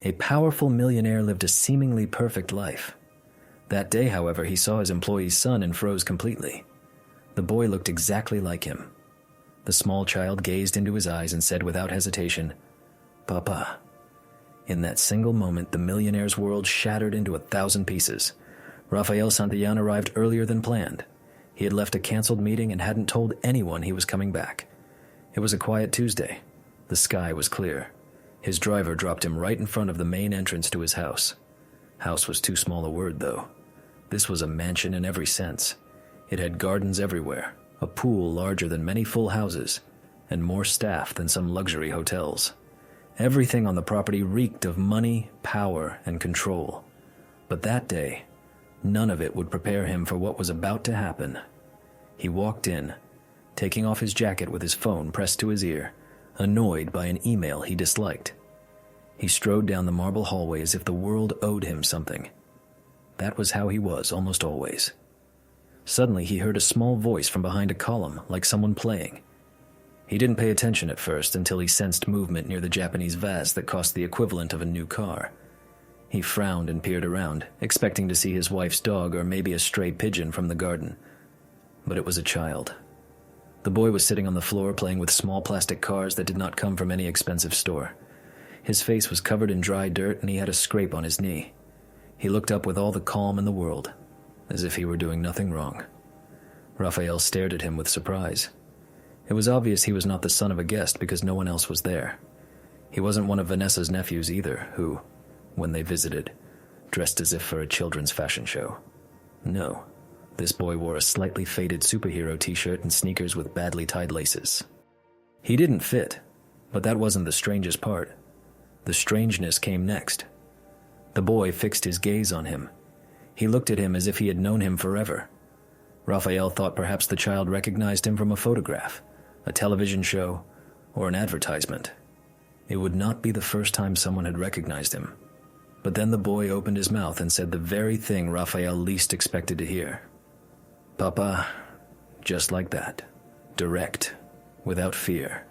A powerful millionaire lived a seemingly perfect life. That day, however, he saw his employee's son and froze completely. The boy looked exactly like him. The small child gazed into his eyes and said without hesitation, "Papa." In that single moment, the millionaire's world shattered into 1,000 pieces. Rafael Santillan arrived earlier than planned. He had left a canceled meeting and hadn't told anyone he was coming back. It was a quiet Tuesday. The sky was clear. His driver dropped him right in front of the main entrance to his house. House was too small a word, though. This was a mansion in every sense. It had gardens everywhere, a pool larger than many full houses, and more staff than some luxury hotels. Everything on the property reeked of money, power, and control. But that day, none of it would prepare him for what was about to happen. He walked in, taking off his jacket with his phone pressed to his ear, annoyed by an email he disliked. He strode down the marble hallway as if the world owed him something. That was how he was almost always. Suddenly he heard a small voice from behind a column, like someone playing. He didn't pay attention at first until he sensed movement near the Japanese vase that cost the equivalent of a new car. He frowned and peered around, expecting to see his wife's dog or maybe a stray pigeon from the garden. But it was a child. The boy was sitting on the floor playing with small plastic cars that did not come from any expensive store. His face was covered in dry dirt and he had a scrape on his knee. He looked up with all the calm in the world, as if he were doing nothing wrong. Raphael stared at him with surprise. It was obvious he was not the son of a guest because no one else was there. He wasn't one of Vanessa's nephews either, who, when they visited, dressed as if for a children's fashion show. No. This boy wore a slightly faded superhero t-shirt and sneakers with badly tied laces. He didn't fit, but that wasn't the strangest part. The strangeness came next. The boy fixed his gaze on him. He looked at him as if he had known him forever. Raphael thought perhaps the child recognized him from a photograph, a television show, or an advertisement. It would not be the first time someone had recognized him. But then the boy opened his mouth and said the very thing Raphael least expected to hear. "Papa," just like that, direct, without fear,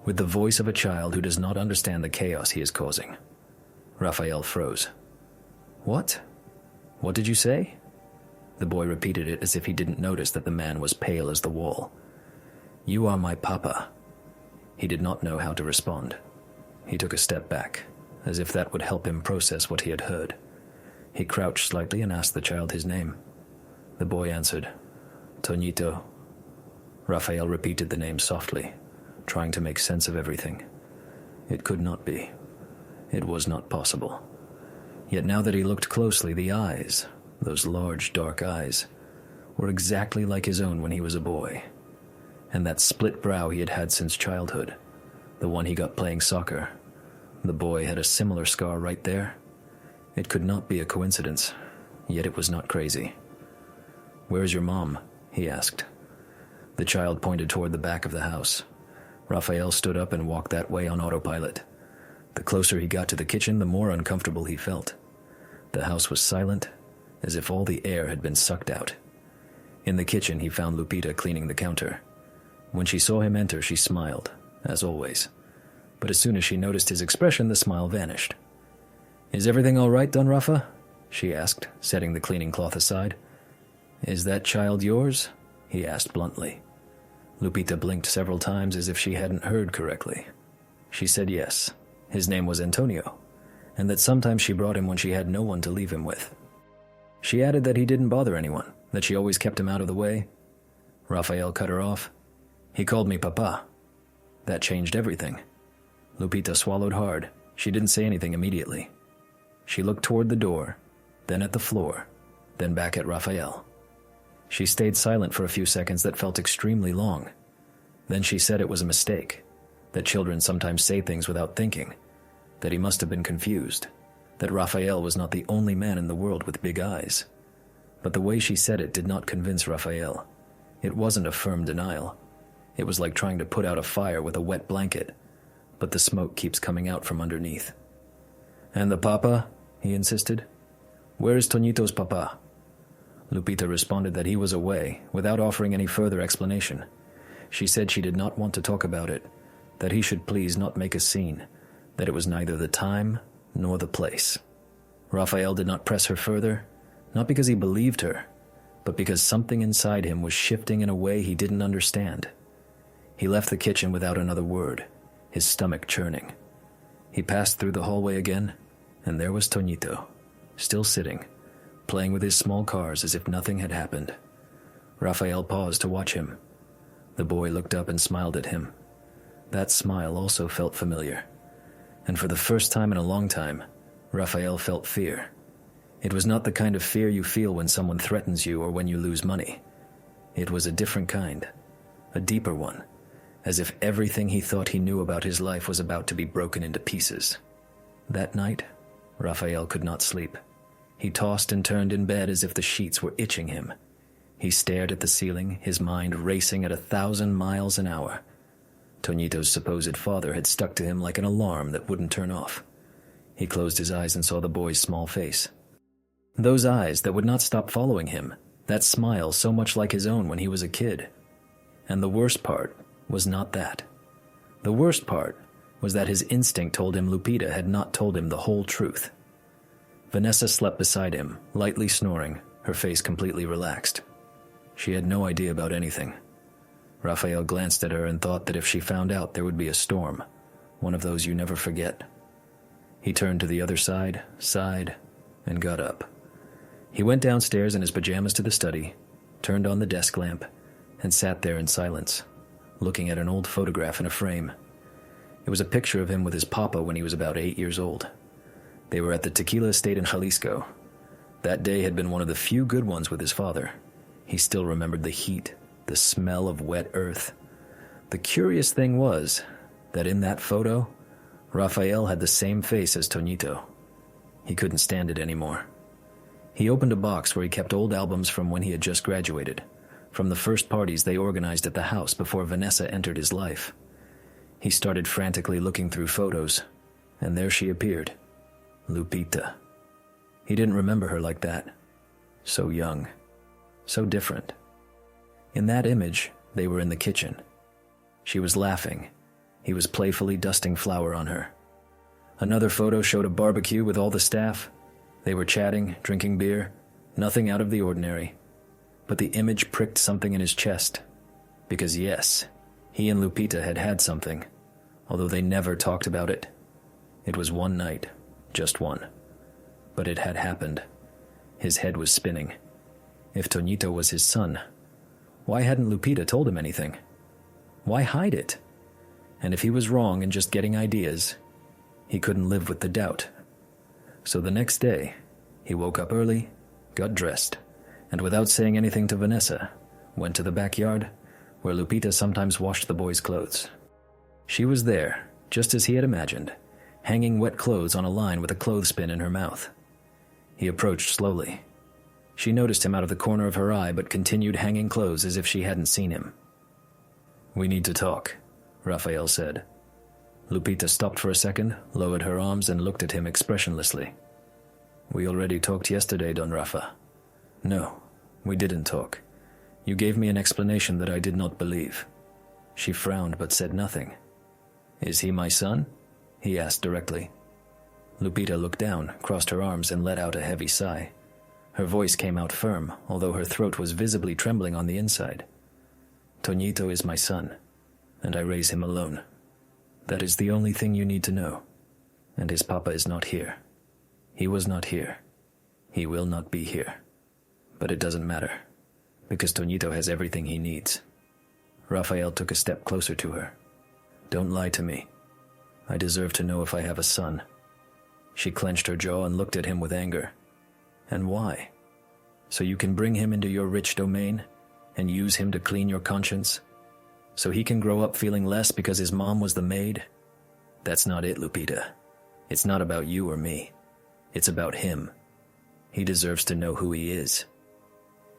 with the voice of a child who does not understand the chaos he is causing. Raphael froze. "What? What did you say?" The boy repeated it as if he didn't notice that the man was pale as the wall. "You are my papa." He did not know how to respond. He took a step back, as if that would help him process what he had heard. He crouched slightly and asked the child his name. The boy answered, "Tonito." Raphael repeated the name softly, trying to make sense of everything. It could not be. It was not possible. Yet now that he looked closely, the eyes, those large dark eyes, were exactly like his own when he was a boy. And that split brow he had had since childhood, the one he got playing soccer, the boy had a similar scar right there. It could not be a coincidence, yet it was not crazy. "Where's your mom?" he asked. The child pointed toward the back of the house. Raphael stood up and walked that way on autopilot. The closer he got to the kitchen, the more uncomfortable he felt. The house was silent, as if all the air had been sucked out. In the kitchen, he found Lupita cleaning the counter. When she saw him enter, she smiled, as always. But as soon as she noticed his expression, the smile vanished. "Is everything all right, Don Rafa?" she asked, setting the cleaning cloth aside. "Is that child yours?" he asked bluntly. Lupita blinked several times as if she hadn't heard correctly. She said yes, his name was Antonio, and that sometimes she brought him when she had no one to leave him with. She added that he didn't bother anyone, that she always kept him out of the way. Raphael cut her off. "He called me Papa." That changed everything. Lupita swallowed hard. She didn't say anything immediately. She looked toward the door, then at the floor, then back at Raphael. She stayed silent for a few seconds that felt extremely long. Then she said it was a mistake, that children sometimes say things without thinking, that he must have been confused, that Raphael was not the only man in the world with big eyes. But the way she said it did not convince Raphael. It wasn't a firm denial. It was like trying to put out a fire with a wet blanket, but the smoke keeps coming out from underneath. "And the papa?" he insisted. "Where is Tonito's papa?" Lupita responded that he was away, without offering any further explanation. She said she did not want to talk about it, that he should please not make a scene, that it was neither the time nor the place. nor the place. Raphael did not press her further, not because he believed her, but because something inside him was shifting in a way he didn't understand. He left the kitchen without another word, his stomach churning. He passed through the hallway again, and there was Toñito, still sitting, playing with his small cars as if nothing had happened. Raphael paused to watch him. The boy looked up and smiled at him. That smile also felt familiar, and for the first time in a long time, Raphael felt fear. It was not the kind of fear you feel when someone threatens you or when you lose money. It was a different kind, a deeper one, as if everything he thought he knew about his life was about to be broken into pieces. That night, Raphael could not sleep. He tossed and turned in bed as if the sheets were itching him. He stared at the ceiling, his mind racing at 1,000 miles an hour. Toñito's supposed father had stuck to him like an alarm that wouldn't turn off. He closed his eyes and saw the boy's small face. Those eyes that would not stop following him, that smile so much like his own when he was a kid. And the worst part was not that. The worst part was that his instinct told him Lupita had not told him the whole truth. Vanessa slept beside him, lightly snoring, her face completely relaxed. She had no idea about anything. Raphael glanced at her and thought that if she found out, there would be a storm, one of those you never forget. He turned to the other side, sighed, and got up. He went downstairs in his pajamas to the study, turned on the desk lamp, and sat there in silence, looking at an old photograph in a frame. It was a picture of him with his papa when he was about 8 years old. They were at the tequila estate in Jalisco. That day had been one of the few good ones with his father. He still remembered the heat, the smell of wet earth. The curious thing was that in that photo, Raphael had the same face as Toñito. He couldn't stand it anymore. He opened a box where he kept old albums from when he had just graduated, from the first parties they organized at the house before Vanessa entered his life. He started frantically looking through photos, and there she appeared, Lupita. He didn't remember her like that. So young, so different. In that image, they were in the kitchen. She was laughing. He was playfully dusting flour on her. Another photo showed a barbecue with all the staff. They were chatting, drinking beer, nothing out of the ordinary. But the image pricked something in his chest. Because yes, he and Lupita had had something, although they never talked about it. It was one night, just one. But it had happened. His head was spinning. If Toñito was his son, why hadn't Lupita told him anything? Why hide it? And if he was wrong in just getting ideas, he couldn't live with the doubt. So the next day, he woke up early, got dressed, and without saying anything to Vanessa, went to the backyard, where Lupita sometimes washed the boy's clothes. She was there, just as he had imagined, hanging wet clothes on a line with a clothespin in her mouth. He approached slowly. She noticed him out of the corner of her eye but continued hanging clothes as if she hadn't seen him. "We need to talk," Raphael said. Lupita stopped for a second, lowered her arms, and looked at him expressionlessly. "We already talked yesterday, Don Rafa." "No, we didn't talk. You gave me an explanation that I did not believe." She frowned but said nothing. "Is he my son?" he asked directly. Lupita looked down, crossed her arms, and let out a heavy sigh. Her voice came out firm, although her throat was visibly trembling on the inside. "Toñito is my son, and I raise him alone. That is the only thing you need to know. And his papa is not here. He was not here. He will not be here. But it doesn't matter, because Toñito has everything he needs." Raphael took a step closer to her. "Don't lie to me. I deserve to know if I have a son." She clenched her jaw and looked at him with anger. "And why? So you can bring him into your rich domain and use him to clean your conscience? So he can grow up feeling less because his mom was the maid? That's not it, Lupita. It's not about you or me. It's about him. He deserves to know who he is."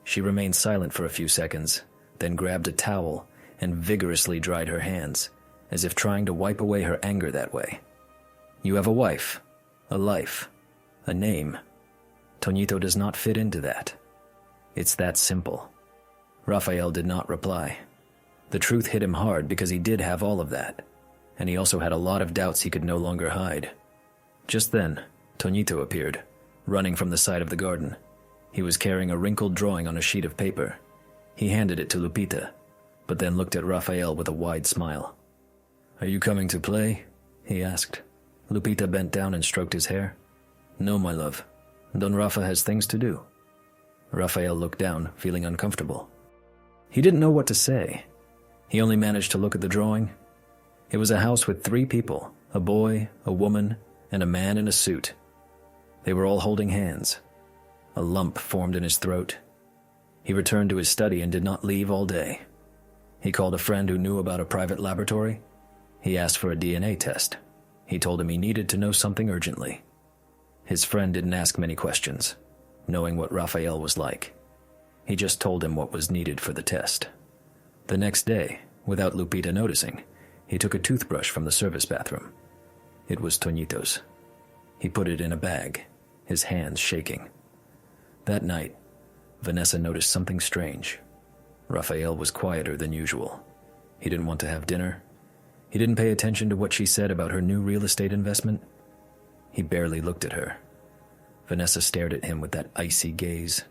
She remained silent for a few seconds, then grabbed a towel and vigorously dried her hands, as if trying to wipe away her anger that way. "You have a wife, a life, a name. Toñito does not fit into that. It's that simple." Raphael did not reply. The truth hit him hard because he did have all of that, and he also had a lot of doubts he could no longer hide. Just then, Toñito appeared, running from the side of the garden. He was carrying a wrinkled drawing on a sheet of paper. He handed it to Lupita, but then looked at Rafael with a wide smile. "Are you coming to play?" he asked. Lupita bent down and stroked his hair. "No, my love. Don Rafa has things to do." Rafael looked down, feeling uncomfortable. He didn't know what to say. He only managed to look at the drawing. It was a house with 3 people, a boy, a woman, and a man in a suit. They were all holding hands. A lump formed in his throat. He returned to his study and did not leave all day. He called a friend who knew about a private laboratory. He asked for a DNA test. He told him he needed to know something urgently. His friend didn't ask many questions, knowing what Rafael was like. He just told him what was needed for the test. The next day, without Lupita noticing, he took a toothbrush from the service bathroom. It was Toñito's. He put it in a bag, his hands shaking. That night, Vanessa noticed something strange. Rafael was quieter than usual. He didn't want to have dinner. He didn't pay attention to what she said about her new real estate investment. He barely looked at her. Vanessa stared at him with that icy gaze.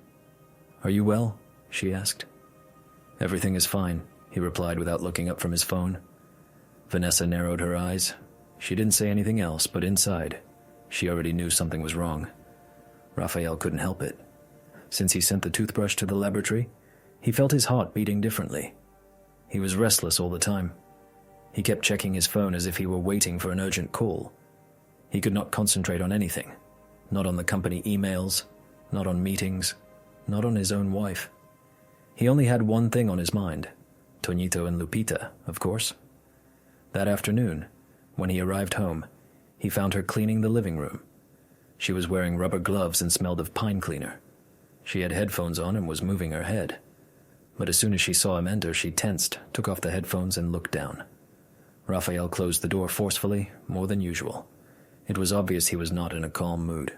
"Are you well?" she asked. "Everything is fine," he replied without looking up from his phone. Vanessa narrowed her eyes. She didn't say anything else, but inside, she already knew something was wrong. Rafael couldn't help it. Since he sent the toothbrush to the laboratory, he felt his heart beating differently. He was restless all the time. He kept checking his phone as if he were waiting for an urgent call. He could not concentrate on anything, not on the company emails, not on meetings, not on his own wife. He only had one thing on his mind, Toñito and Lupita, of course. That afternoon, when he arrived home, he found her cleaning the living room. She was wearing rubber gloves and smelled of pine cleaner. She had headphones on and was moving her head. But as soon as she saw him enter, she tensed, took off the headphones, and looked down. Rafael closed the door forcefully, more than usual. It was obvious he was not in a calm mood.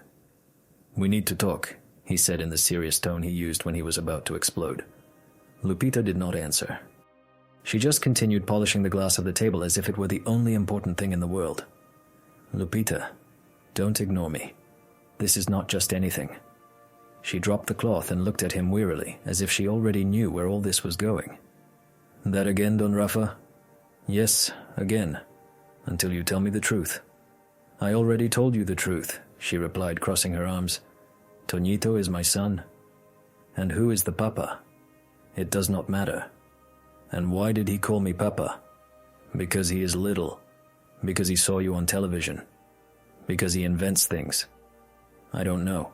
"We need to talk," he said in the serious tone he used when he was about to explode. Lupita did not answer. She just continued polishing the glass of the table as if it were the only important thing in the world. "Lupita, don't ignore me. This is not just anything." She dropped the cloth and looked at him wearily, as if she already knew where all this was going. "That again, Don Rafa?" "Yes, again. Until you tell me the truth." "I already told you the truth," she replied, crossing her arms. "Toñito is my son." "And who is the papa?" "It does not matter." "And why did he call me papa?" "Because he is little. Because he saw you on television. Because he invents things." "I don't know."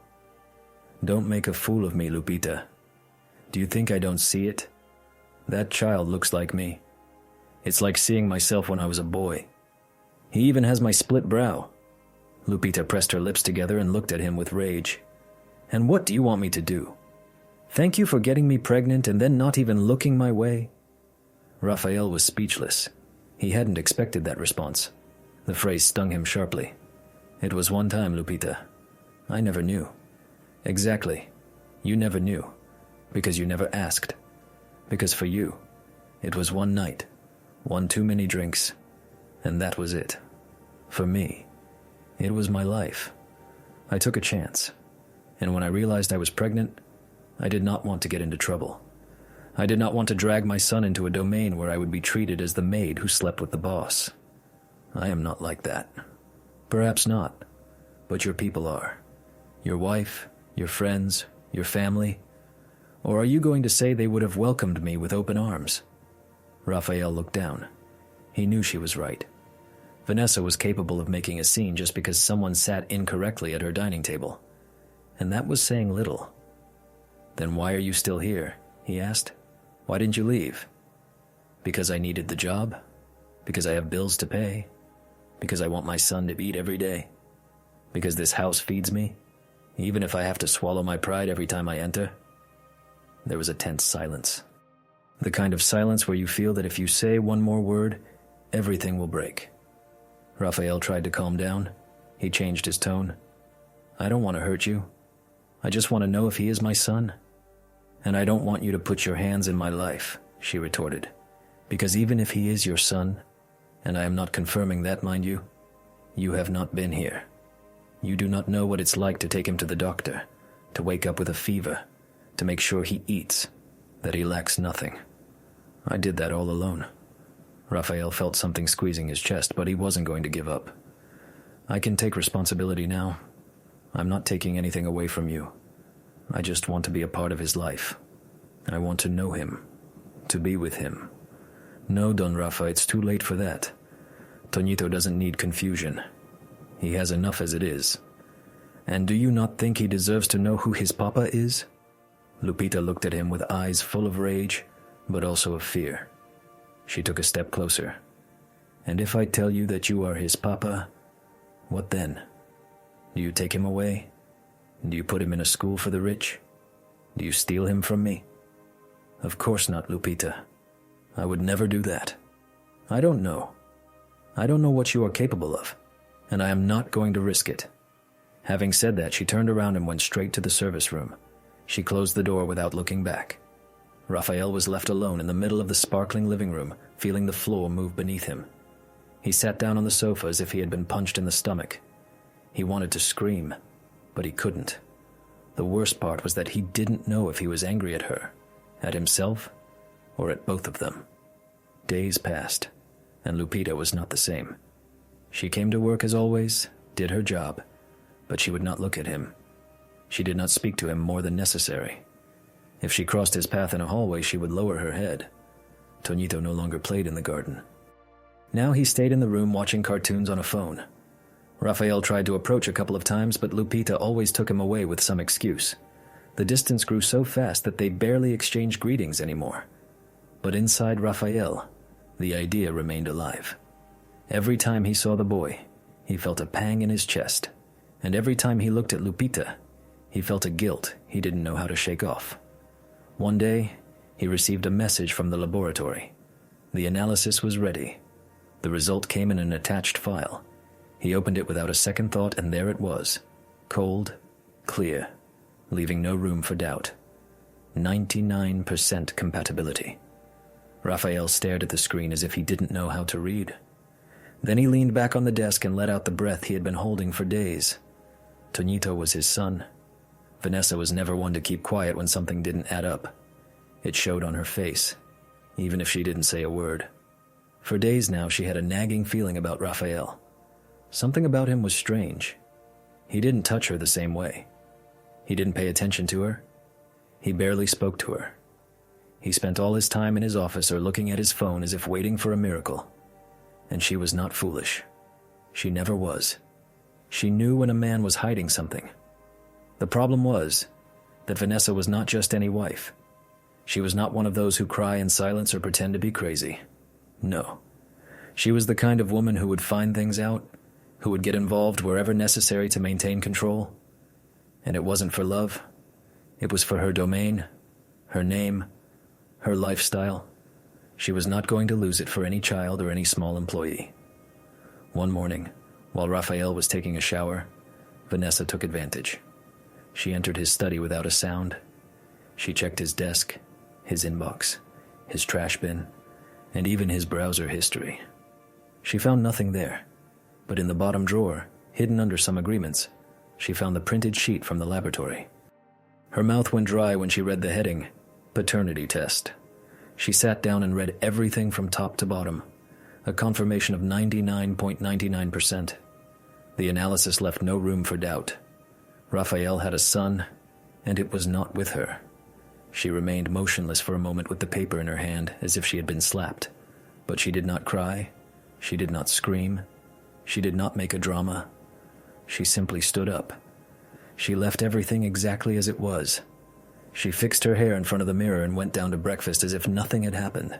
"Don't make a fool of me, Lupita. Do you think I don't see it? That child looks like me. It's like seeing myself when I was a boy. He even has my split brow." Lupita pressed her lips together and looked at him with rage. "And what do you want me to do? Thank you for getting me pregnant and then not even looking my way?" Rafael was speechless. He hadn't expected that response. The phrase stung him sharply. "It was one time, Lupita. I never knew." "Exactly. You never knew. Because you never asked. Because for you, it was one night, one too many drinks, and that was it. For me, it was my life. I took a chance. And when I realized I was pregnant, I did not want to get into trouble. I did not want to drag my son into a domain where I would be treated as the maid who slept with the boss. I am not like that. Perhaps not, but your people are. Your wife, your friends, your family. Or are you going to say they would have welcomed me with open arms?" Rafael looked down. He knew she was right. Vanessa was capable of making a scene just because someone sat incorrectly at her dining table. And that was saying little. "Then why are you still here?" he asked. "Why didn't you leave?" "Because I needed the job. Because I have bills to pay. Because I want my son to eat every day. Because this house feeds me, even if I have to swallow my pride every time I enter." There was a tense silence. The kind of silence where you feel that if you say one more word, everything will break. Rafael tried to calm down. He changed his tone. "I don't want to hurt you. I just want to know if he is my son. And I don't want you to put your hands in my life," she retorted. "Because even if he is your son, and I am not confirming that, mind you, you have not been here. You do not know what it's like to take him to the doctor, to wake up with a fever, to make sure he eats, that he lacks nothing. I did that all alone. Raphael felt something squeezing his chest, but he wasn't going to give up. I can take responsibility now. I'm not taking anything away from you. I just want to be a part of his life. I want to know him, to be with him. No, Don Rafa, it's too late for that. Toñito doesn't need confusion. He has enough as it is. And do you not think he deserves to know who his papa is? Lupita looked at him with eyes full of rage, but also of fear. She took a step closer. And if I tell you that you are his papa, what then? Do you take him away? Do you put him in a school for the rich? Do you steal him from me? Of course not, Lupita. I would never do that. I don't know. I don't know what you are capable of, and I am not going to risk it. Having said that, she turned around and went straight to the service room. She closed the door without looking back. Raphael was left alone in the middle of the sparkling living room, feeling the floor move beneath him. He sat down on the sofa as if he had been punched in the stomach. He wanted to scream, but he couldn't. The worst part was that he didn't know if he was angry at her, at himself, or at both of them. Days passed, and Lupita was not the same. She came to work as always, did her job, but she would not look at him. She did not speak to him more than necessary. If she crossed his path in a hallway, she would lower her head. Toñito no longer played in the garden. Now he stayed in the room watching cartoons on a phone. Raphael tried to approach a couple of times, but Lupita always took him away with some excuse. The distance grew so fast that they barely exchanged greetings anymore. But inside Raphael, the idea remained alive. Every time he saw the boy, he felt a pang in his chest, and every time he looked at Lupita, he felt a guilt he didn't know how to shake off. One day, he received a message from the laboratory. The analysis was ready. The result came in an attached file. He opened it without a second thought, and there it was, cold, clear, leaving no room for doubt. 99% compatibility. Raphael stared at the screen as if he didn't know how to read. Then he leaned back on the desk and let out the breath he had been holding for days. Toñito was his son. Vanessa was never one to keep quiet when something didn't add up. It showed on her face, even if she didn't say a word. For days now, she had a nagging feeling about Raphael. Something about him was strange. He didn't touch her the same way. He didn't pay attention to her. He barely spoke to her. He spent all his time in his office or looking at his phone as if waiting for a miracle. And she was not foolish. She never was. She knew when a man was hiding something. The problem was that Vanessa was not just any wife. She was not one of those who cry in silence or pretend to be crazy. No. She was the kind of woman who would find things out, who would get involved wherever necessary to maintain control. And it wasn't for love. It was for her domain, her name, her lifestyle. She was not going to lose it for any child or any small employee. One morning, while Raphael was taking a shower, Vanessa took advantage. She entered his study without a sound. She checked his desk, his inbox, his trash bin, and even his browser history. She found nothing there, but in the bottom drawer, hidden under some agreements, she found the printed sheet from the laboratory. Her mouth went dry when she read the heading, Paternity Test. She sat down and read everything from top to bottom, a confirmation of 99.99%. The analysis left no room for doubt. Raphael had a son, and it was not with her. She remained motionless for a moment with the paper in her hand, as if she had been slapped. But she did not cry. She did not scream. She did not make a drama. She simply stood up. She left everything exactly as it was. She fixed her hair in front of the mirror and went down to breakfast as if nothing had happened.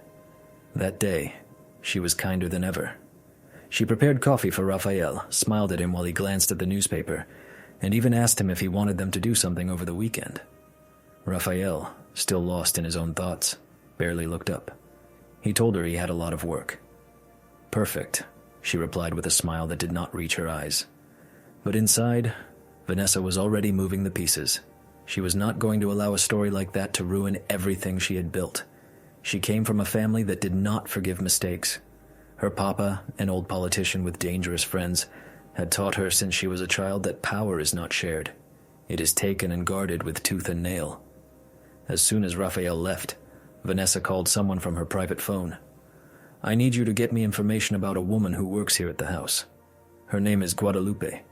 That day, she was kinder than ever. She prepared coffee for Raphael, smiled at him while he glanced at the newspaper, and even asked him if he wanted them to do something over the weekend. Raphael, still lost in his own thoughts, barely looked up. He told her he had a lot of work. Perfect, she replied with a smile that did not reach her eyes. But inside, Vanessa was already moving the pieces. She was not going to allow a story like that to ruin everything she had built. She came from a family that did not forgive mistakes. Her papa, an old politician with dangerous friends, had taught her since she was a child that power is not shared. It is taken and guarded with tooth and nail. As soon as Raphael left, Vanessa called someone from her private phone. "I need you to get me information about a woman who works here at the house. Her name is Guadalupe.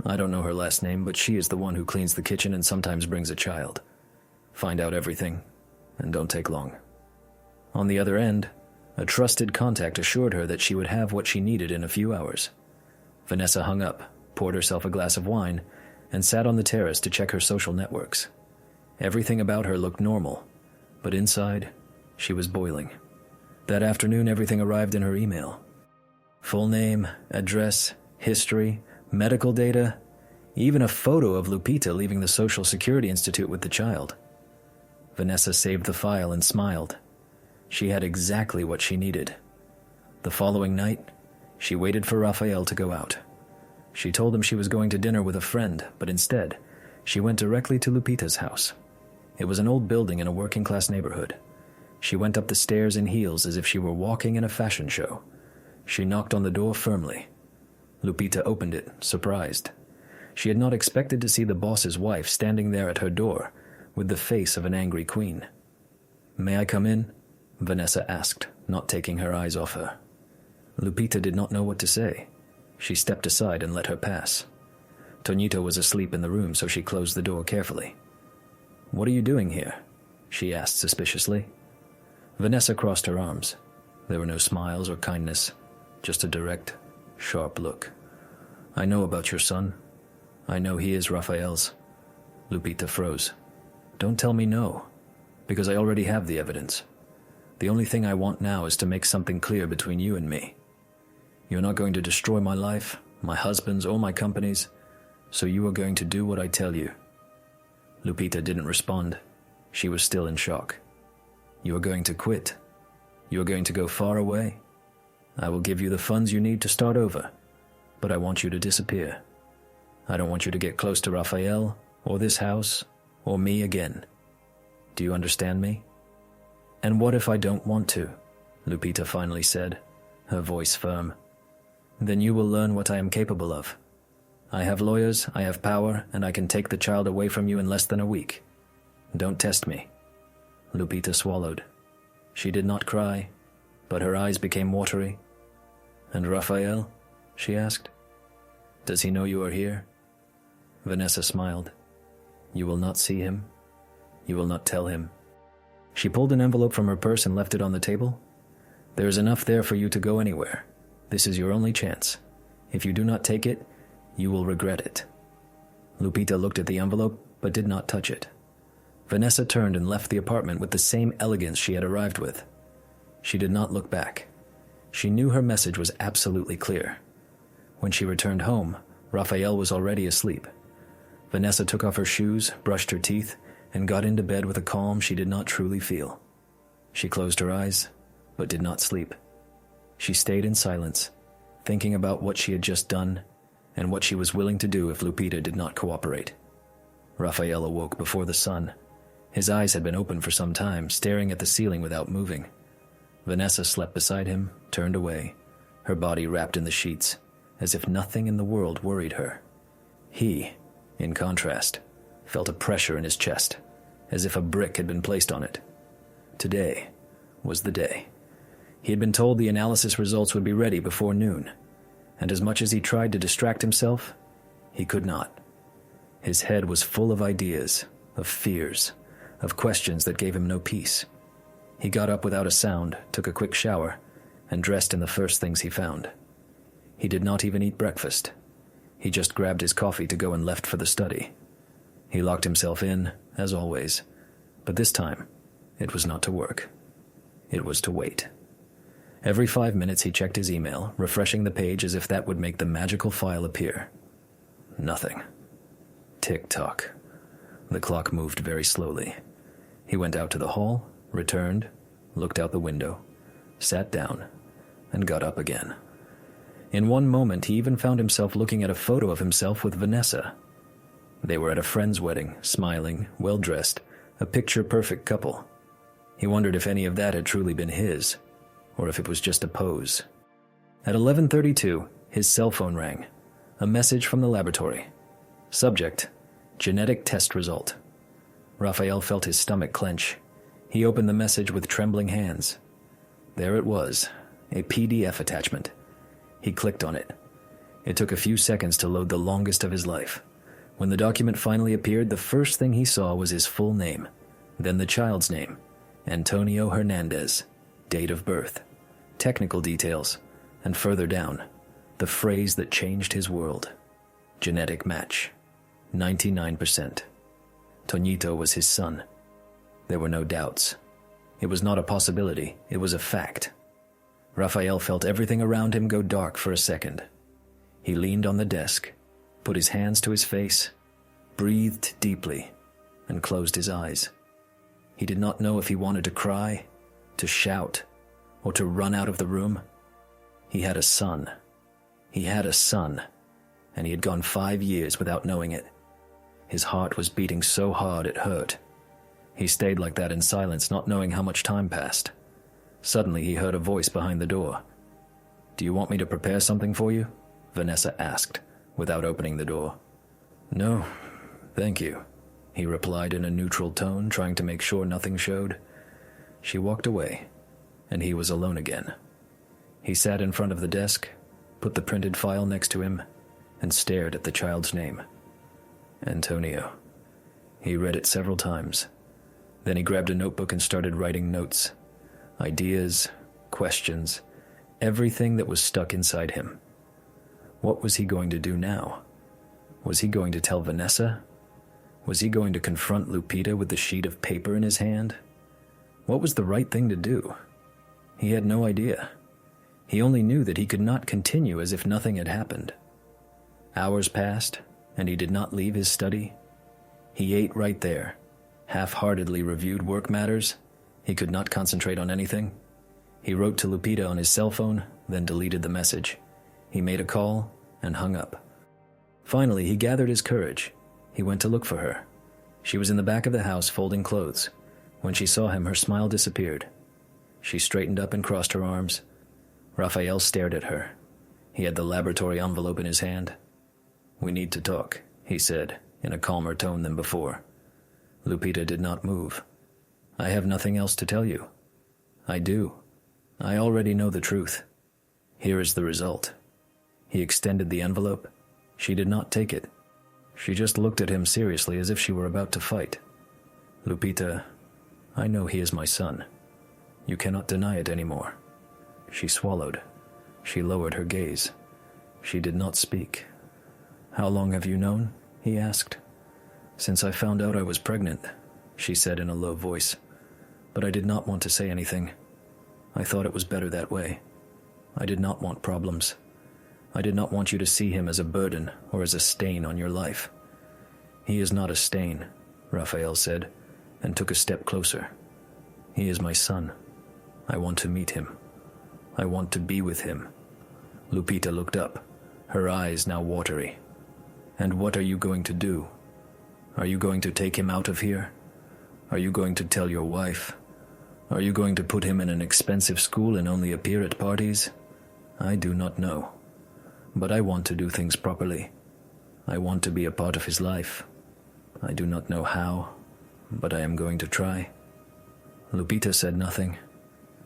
I don't know her last name, but she is the one who cleans the kitchen and sometimes brings a child. Find out everything, and don't take long." On the other end, a trusted contact assured her that she would have what she needed in a few hours. Vanessa hung up, poured herself a glass of wine, and sat on the terrace to check her social networks. Everything about her looked normal, but inside, she was boiling. That afternoon, everything arrived in her email. Full name, address, history, medical data, even a photo of Lupita leaving the Social Security Institute with the child. Vanessa saved the file and smiled. She had exactly what she needed. The following night, she waited for Raphael to go out. She told him she was going to dinner with a friend, but instead, she went directly to Lupita's house. It was an old building in a working-class neighborhood. She went up the stairs in heels as if she were walking in a fashion show. She knocked on the door firmly. Lupita opened it, surprised. She had not expected to see the boss's wife standing there at her door with the face of an angry queen. "May I come in?" Vanessa asked, not taking her eyes off her. Lupita did not know what to say. She stepped aside and let her pass. Tonito was asleep in the room, so she closed the door carefully. "What are you doing here?" she asked suspiciously. Vanessa crossed her arms. There were no smiles or kindness, just a direct, sharp look. "I know about your son. I know he is Raphael's." Lupita froze. "Don't tell me no, because I already have the evidence. The only thing I want now is to make something clear between you and me. You're not going to destroy my life, my husband's, or my company's, so you are going to do what I tell you." Lupita didn't respond. She was still in shock. "You are going to quit. You are going to go far away. I will give you the funds you need to start over, but I want you to disappear. I don't want you to get close to Raphael, or this house, or me again. Do you understand me?" "And what if I don't want to?" Lupita finally said, her voice firm. "Then you will learn what I am capable of. I have lawyers, I have power, and I can take the child away from you in less than a week. Don't test me." Lupita swallowed. She did not cry, but her eyes became watery. "And Raphael?" she asked. "Does he know you are here?" Vanessa smiled. "You will not see him. You will not tell him." She pulled an envelope from her purse and left it on the table. "There is enough there for you to go anywhere. This is your only chance. If you do not take it, you will regret it." Lupita looked at the envelope, but did not touch it. Vanessa turned and left the apartment with the same elegance she had arrived with. She did not look back. She knew her message was absolutely clear. When she returned home, Raphael was already asleep. Vanessa took off her shoes, brushed her teeth, and got into bed with a calm she did not truly feel. She closed her eyes, but did not sleep. She stayed in silence, thinking about what she had just done and what she was willing to do if Lupita did not cooperate. Raphael awoke before the sun. His eyes had been open for some time, staring at the ceiling without moving. Vanessa slept beside him, turned away, her body wrapped in the sheets, as if nothing in the world worried her. He, in contrast, felt a pressure in his chest, as if a brick had been placed on it. Today was the day. He had been told the analysis results would be ready before noon, and as much as he tried to distract himself, he could not. His head was full of ideas, of fears, of questions that gave him no peace. He got up without a sound, took a quick shower, and dressed in the first things he found. He did not even eat breakfast. He just grabbed his coffee to go and left for the study. He locked himself in, as always, but this time, it was not to work. It was to wait. Every 5 minutes he checked his email, refreshing the page as if that would make the magical file appear. Nothing. Tick-tock. The clock moved very slowly. He went out to the hall, returned, looked out the window, sat down, and got up again. In one moment, he even found himself looking at a photo of himself with Vanessa. They were at a friend's wedding, smiling, well-dressed, a picture-perfect couple. He wondered if any of that had truly been his, or if it was just a pose. At 11:32, his cell phone rang. A message from the laboratory. Subject: genetic test result. Raphael felt his stomach clench. He opened the message with trembling hands. There it was, a PDF attachment. He clicked on it. It took a few seconds to load the longest of his life. When the document finally appeared, the first thing he saw was his full name, then the child's name, Antonio Hernandez, date of birth, technical details, and further down, the phrase that changed his world. Genetic match. 99%. Toñito was his son. There were no doubts. It was not a possibility, it was a fact. Raphael felt everything around him go dark for a second. He leaned on the desk, put his hands to his face, breathed deeply, and closed his eyes. He did not know if he wanted to cry, to shout, or to run out of the room. He had a son. He had a son, and he had gone 5 years without knowing it. His heart was beating so hard it hurt. He stayed like that in silence, not knowing how much time passed. Suddenly he heard a voice behind the door. "Do you want me to prepare something for you?" Vanessa asked, without opening the door. "No, thank you," he replied in a neutral tone, trying to make sure nothing showed. She walked away, and he was alone again. He sat in front of the desk, put the printed file next to him, and stared at the child's name. Antonio. He read it several times. Then he grabbed a notebook and started writing notes. Ideas, questions, everything that was stuck inside him. What was he going to do now? Was he going to tell Vanessa? Was he going to confront Lupita with the sheet of paper in his hand? What was the right thing to do? He had no idea. He only knew that he could not continue as if nothing had happened. Hours passed, and he did not leave his study. He ate right there, half-heartedly reviewed work matters. He could not concentrate on anything. He wrote to Lupita on his cell phone, then deleted the message. He made a call and hung up. Finally, he gathered his courage. He went to look for her. She was in the back of the house folding clothes. When she saw him, her smile disappeared. She straightened up and crossed her arms. Raphael stared at her. He had the laboratory envelope in his hand. "We need to talk," he said, in a calmer tone than before. Lupita did not move. "I have nothing else to tell you." "I do. I already know the truth. Here is the result." He extended the envelope. She did not take it. She just looked at him seriously as if she were about to fight. "Lupita, I know he is my son. You cannot deny it anymore." She swallowed. She lowered her gaze. She did not speak. "How long have you known?" he asked. "Since I found out I was pregnant," she said in a low voice. "But I did not want to say anything. I thought it was better that way. I did not want problems. I did not want you to see him as a burden or as a stain on your life." "He is not a stain," Raphael said, and took a step closer. "He is my son. I want to meet him. I want to be with him." Lupita looked up, her eyes now watery. "And what are you going to do? Are you going to take him out of here? Are you going to tell your wife? Are you going to put him in an expensive school and only appear at parties? I do not know. But I want to do things properly. I want to be a part of his life. I do not know how, but I am going to try." Lupita said nothing.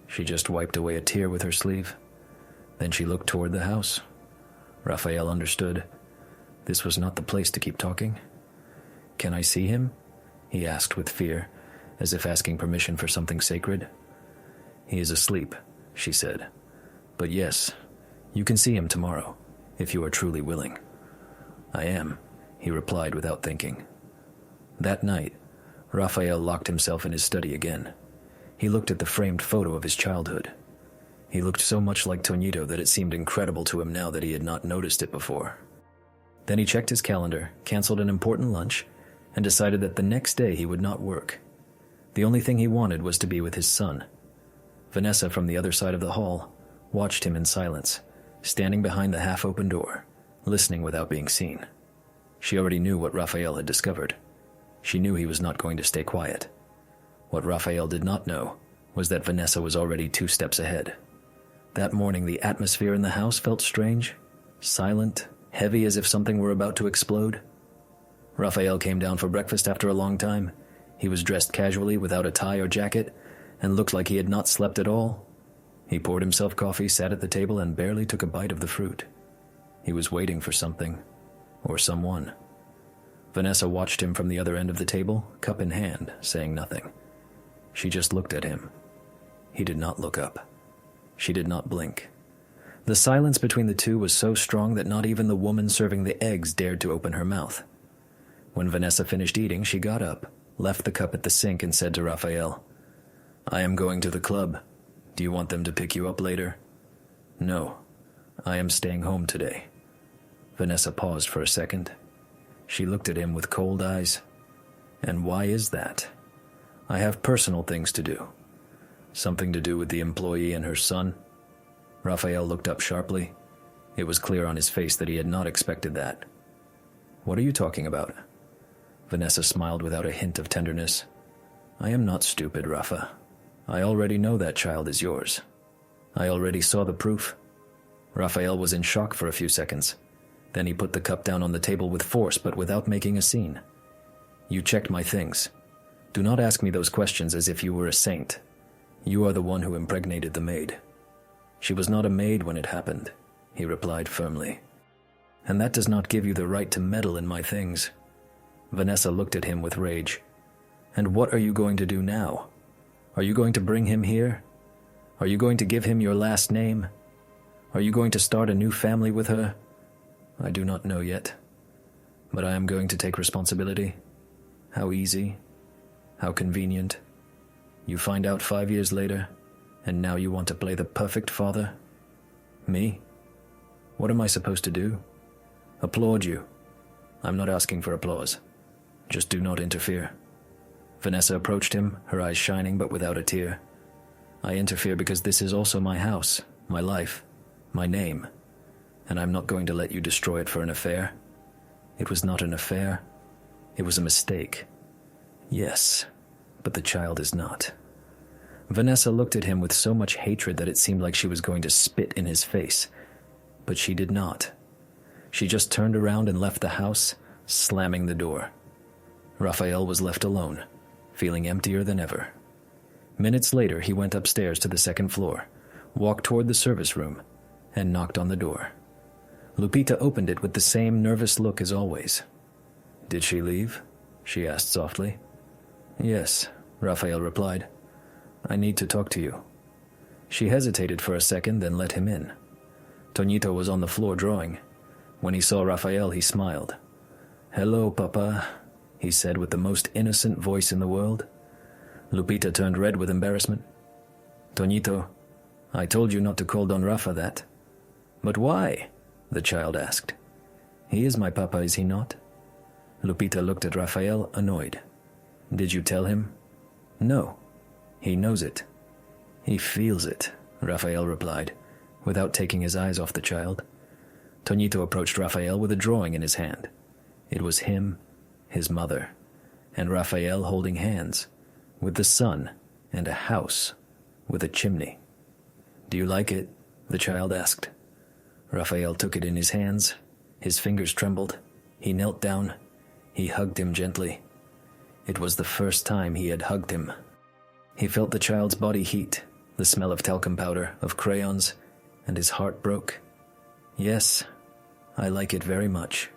She just wiped away a tear with her sleeve. Then she looked toward the house. Raphael understood. This was not the place to keep talking. "Can I see him?" he asked with fear, as if asking permission for something sacred. "He is asleep," she said. "But yes, you can see him tomorrow, if you are truly willing." "I am," he replied without thinking. That night, Raphael locked himself in his study again. He looked at the framed photo of his childhood. He looked so much like Toñito that it seemed incredible to him now that he had not noticed it before. Then he checked his calendar, canceled an important lunch, and decided that the next day he would not work. The only thing he wanted was to be with his son. Vanessa, from the other side of the hall, watched him in silence, standing behind the half-open door, listening without being seen. She already knew what Raphael had discovered. She knew he was not going to stay quiet. What Raphael did not know was that Vanessa was already 2 steps ahead. That morning, the atmosphere in the house felt strange, silent, heavy as if something were about to explode. Raphael came down for breakfast after a long time. He was dressed casually without a tie or jacket and looked like he had not slept at all. He poured himself coffee, sat at the table, and barely took a bite of the fruit. He was waiting for something, or someone. Vanessa watched him from the other end of the table, cup in hand, saying nothing. She just looked at him. He did not look up. She did not blink. The silence between the two was so strong that not even the woman serving the eggs dared to open her mouth. When Vanessa finished eating, she got up, left the cup at the sink, and said to Raphael, "I am going to the club. Do you want them to pick you up later?" "No, I am staying home today." Vanessa paused for a second. She looked at him with cold eyes. "And why is that?" "I have personal things to do." "Something to do with the employee and her son?" Raphael looked up sharply. It was clear on his face that he had not expected that. "What are you talking about?" Vanessa smiled without a hint of tenderness. "I am not stupid, Rafa. I already know that child is yours. I already saw the proof." Raphael was in shock for a few seconds. Then he put the cup down on the table with force, but without making a scene. "You checked my things. Do not ask me those questions as if you were a saint. You are the one who impregnated the maid." "She was not a maid when it happened," he replied firmly. "And that does not give you the right to meddle in my things." Vanessa looked at him with rage. "And what are you going to do now? Are you going to bring him here? Are you going to give him your last name? Are you going to start a new family with her? I do not know yet. But I am going to take responsibility. How easy. How convenient. You find out 5 years later, and now you want to play the perfect father? Me? What am I supposed to do? Applaud you? I'm not asking for applause. Just do not interfere." Vanessa approached him, her eyes shining but without a tear. "I interfere because this is also my house, my life, my name, and I'm not going to let you destroy it for an affair. It was not an affair. It was a mistake. Yes, but the child is not." Vanessa looked at him with so much hatred that it seemed like she was going to spit in his face, but she did not. She just turned around and left the house, slamming the door. Raphael was left alone, feeling emptier than ever. Minutes later, he went upstairs to the second floor, walked toward the service room, and knocked on the door. Lupita opened it with the same nervous look as always. "Did she leave?" she asked softly. "Yes," Raphael replied. "I need to talk to you." She hesitated for a second, then let him in. Toñito was on the floor drawing. When he saw Raphael, he smiled. "Hello, Papa," he said with the most innocent voice in the world. Lupita turned red with embarrassment. "Toñito, I told you not to call Don Rafa that." "But why?" the child asked. "He is my papa, is he not?" Lupita looked at Raphael, annoyed. "Did you tell him?" "No. He knows it." "He feels it," Raphael replied, without taking his eyes off the child. Toñito approached Raphael with a drawing in his hand. It was him, his mother, and Raphael holding hands, with the sun and a house with a chimney. "Do you like it?" the child asked. Raphael took it in his hands. His fingers trembled. He knelt down. He hugged him gently. It was the first time he had hugged him. He felt the child's body heat, the smell of talcum powder, of crayons, and his heart broke. "Yes, I like it very much."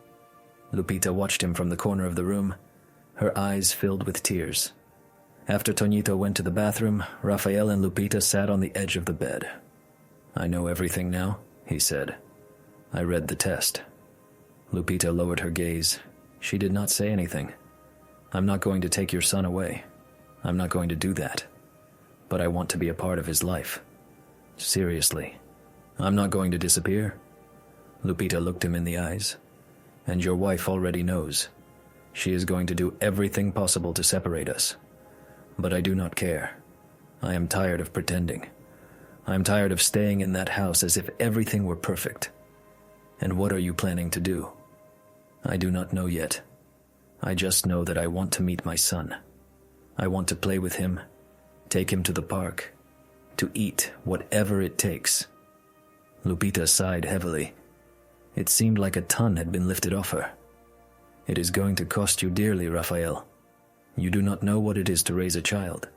Lupita watched him from the corner of the room, her eyes filled with tears. After Toñito went to the bathroom, Raphael and Lupita sat on the edge of the bed. "I know everything now," he said. "I read the test." Lupita lowered her gaze. She did not say anything. "I'm not going to take your son away. I'm not going to do that. But I want to be a part of his life. Seriously. I'm not going to disappear." Lupita looked him in the eyes. "And your wife already knows. She is going to do everything possible to separate us. But I do not care. I am tired of pretending. I am tired of staying in that house as if everything were perfect. And what are you planning to do?" "I do not know yet. I just know that I want to meet my son. I want to play with him, take him to the park, to eat whatever it takes." Lupita sighed heavily. It seemed like a ton had been lifted off her. "It is going to cost you dearly, Raphael. You do not know what it is to raise a child.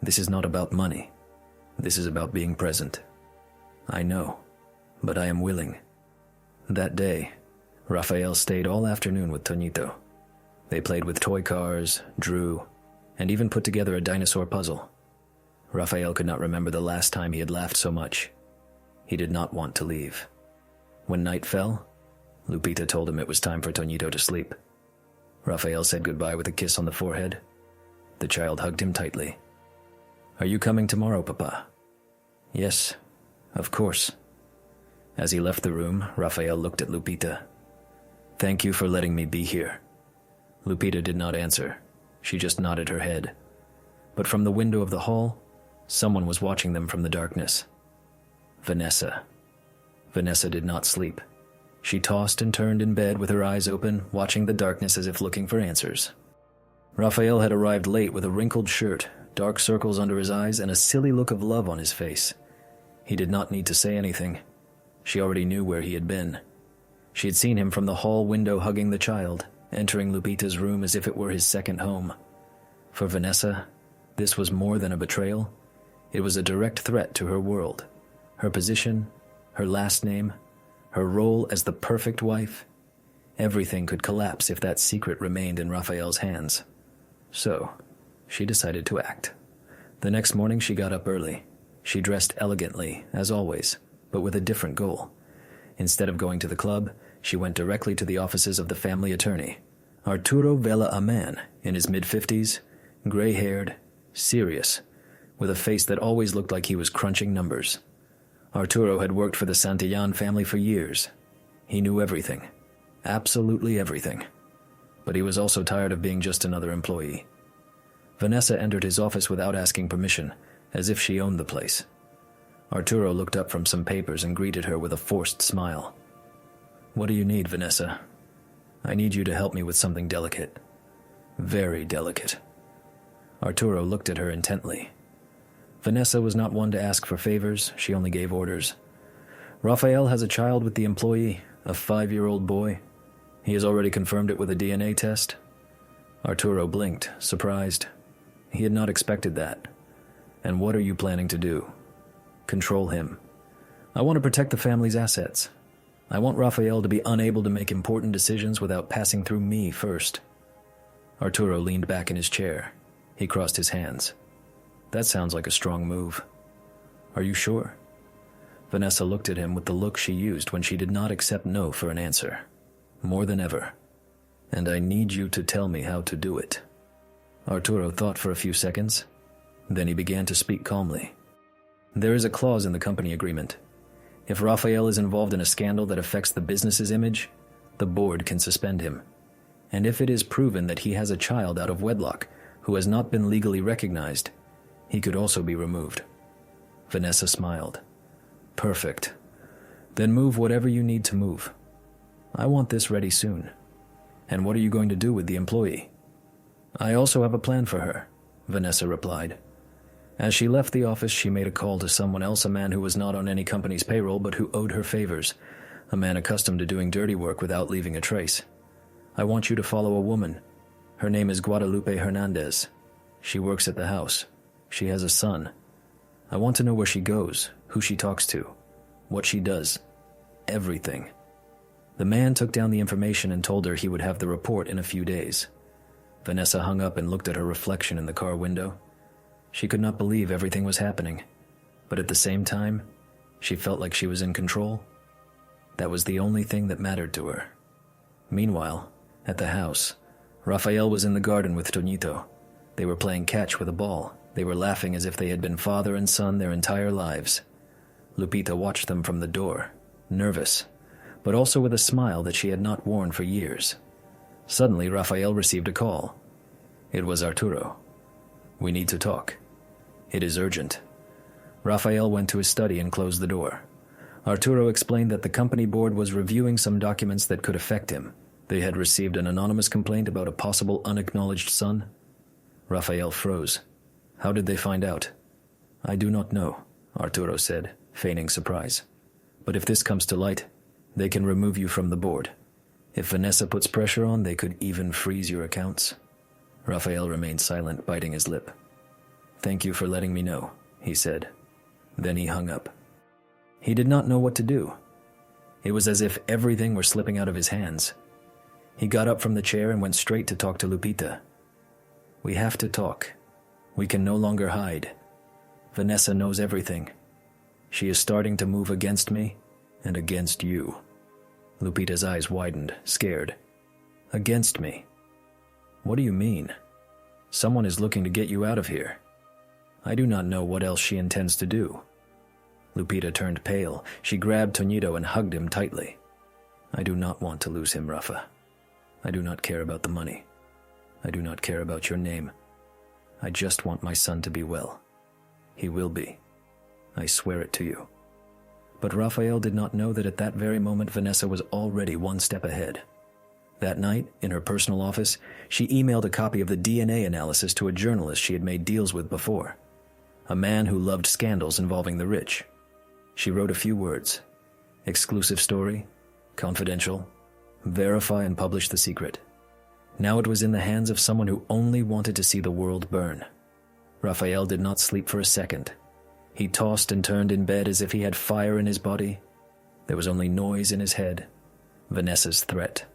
This is not about money. This is about being present. I know, but I am willing." That day, Raphael stayed all afternoon with Tonito. They played with toy cars, drew, and even put together a dinosaur puzzle. Raphael could not remember the last time he had laughed so much. He did not want to leave. When night fell, Lupita told him it was time for Tonito to sleep. Raphael said goodbye with a kiss on the forehead. The child hugged him tightly. "Are you coming tomorrow, Papa?" "Yes, of course." As he left the room, Raphael looked at Lupita. "Thank you for letting me be here." Lupita did not answer. She just nodded her head. But from the window of the hall, someone was watching them from the darkness. Vanessa. Vanessa did not sleep. She tossed and turned in bed with her eyes open, watching the darkness as if looking for answers. Raphael had arrived late with a wrinkled shirt, dark circles under his eyes, and a silly look of love on his face. He did not need to say anything. She already knew where he had been. She had seen him from the hall window hugging the child, entering Lupita's room as if it were his second home. For Vanessa, this was more than a betrayal. It was a direct threat to her world, her position, her last name, her role as the perfect wife. Everything could collapse if that secret remained in Raphael's hands. So, she decided to act. The next morning she got up early. She dressed elegantly, as always, but with a different goal. Instead of going to the club, she went directly to the offices of the family attorney. Arturo Vela, a man in his mid-50s, gray-haired, serious, with a face that always looked like he was crunching numbers. Arturo had worked for the Santillán family for years. He knew everything. Absolutely everything. But he was also tired of being just another employee. Vanessa entered his office without asking permission, as if she owned the place. Arturo looked up from some papers and greeted her with a forced smile. "What do you need, Vanessa?" "I need you to help me with something delicate. Very delicate." Arturo looked at her intently. Vanessa was not one to ask for favors, she only gave orders. "Raphael has a child with the employee, a 5-year-old boy. He has already confirmed it with a DNA test." Arturo blinked, surprised. He had not expected that. "And what are you planning to do?" "Control him. I want to protect the family's assets. I want Raphael to be unable to make important decisions without passing through me first." Arturo leaned back in his chair. He crossed his hands. "That sounds like a strong move." "Are you sure?" Vanessa looked at him with the look she used when she did not accept no for an answer. "More than ever. And I need you to tell me how to do it." Arturo thought for a few seconds. Then he began to speak calmly. "There is a clause in the company agreement. If Raphael is involved in a scandal that affects the business's image, the board can suspend him. And if it is proven that he has a child out of wedlock who has not been legally recognized, he could also be removed." Vanessa smiled. "Perfect. Then move whatever you need to move. I want this ready soon. And what are you going to do with the employee?" "I also have a plan for her," Vanessa replied. As she left the office, she made a call to someone else, a man who was not on any company's payroll but who owed her favors, a man accustomed to doing dirty work without leaving a trace. "I want you to follow a woman. Her name is Guadalupe Hernandez. She works at the house. She has a son. I want to know where she goes, who she talks to, what she does. Everything." The man took down the information and told her he would have the report in a few days. Vanessa hung up and looked at her reflection in the car window. She could not believe everything was happening, but at the same time, she felt like she was in control. That was the only thing that mattered to her. Meanwhile, at the house, Raphael was in the garden with Tonito. They were playing catch with a ball. They were laughing as if they had been father and son their entire lives. Lupita watched them from the door, nervous, but also with a smile that she had not worn for years. Suddenly, Raphael received a call. It was Arturo. "We need to talk. It is urgent." Raphael went to his study and closed the door. Arturo explained that the company board was reviewing some documents that could affect him. They had received an anonymous complaint about a possible unacknowledged son. Raphael froze. "How did they find out?" "I do not know," Arturo said, feigning surprise. "But if this comes to light, They can remove you from the board. If Vanessa puts pressure on, they could even freeze your accounts." Raphael remained silent, biting his lip. "Thank you for letting me know," he said. Then he hung up. He did not know what to do. It was as if everything were slipping out of his hands. He got up from the chair and went straight to talk to Lupita. "We have to talk. We can no longer hide. Vanessa knows everything. She is starting to move against me and against you." Lupita's eyes widened, scared. "Against me? What do you mean? Someone is looking to get you out of here. I do not know what else she intends to do." Lupita turned pale. She grabbed Toñito and hugged him tightly. "I do not want to lose him, Rafa. I do not care about the money. I do not care about your name. I just want my son to be well. He will be. I swear it to you." But Raphael did not know that at that very moment Vanessa was already one step ahead. That night, in her personal office, she emailed a copy of the DNA analysis to a journalist she had made deals with before, a man who loved scandals involving the rich. She wrote a few words: "Exclusive story, confidential, verify and publish the secret." Now it was in the hands of someone who only wanted to see the world burn. Raphael did not sleep for a second. He tossed and turned in bed as if he had fire in his body. There was only noise in his head. Vanessa's threat,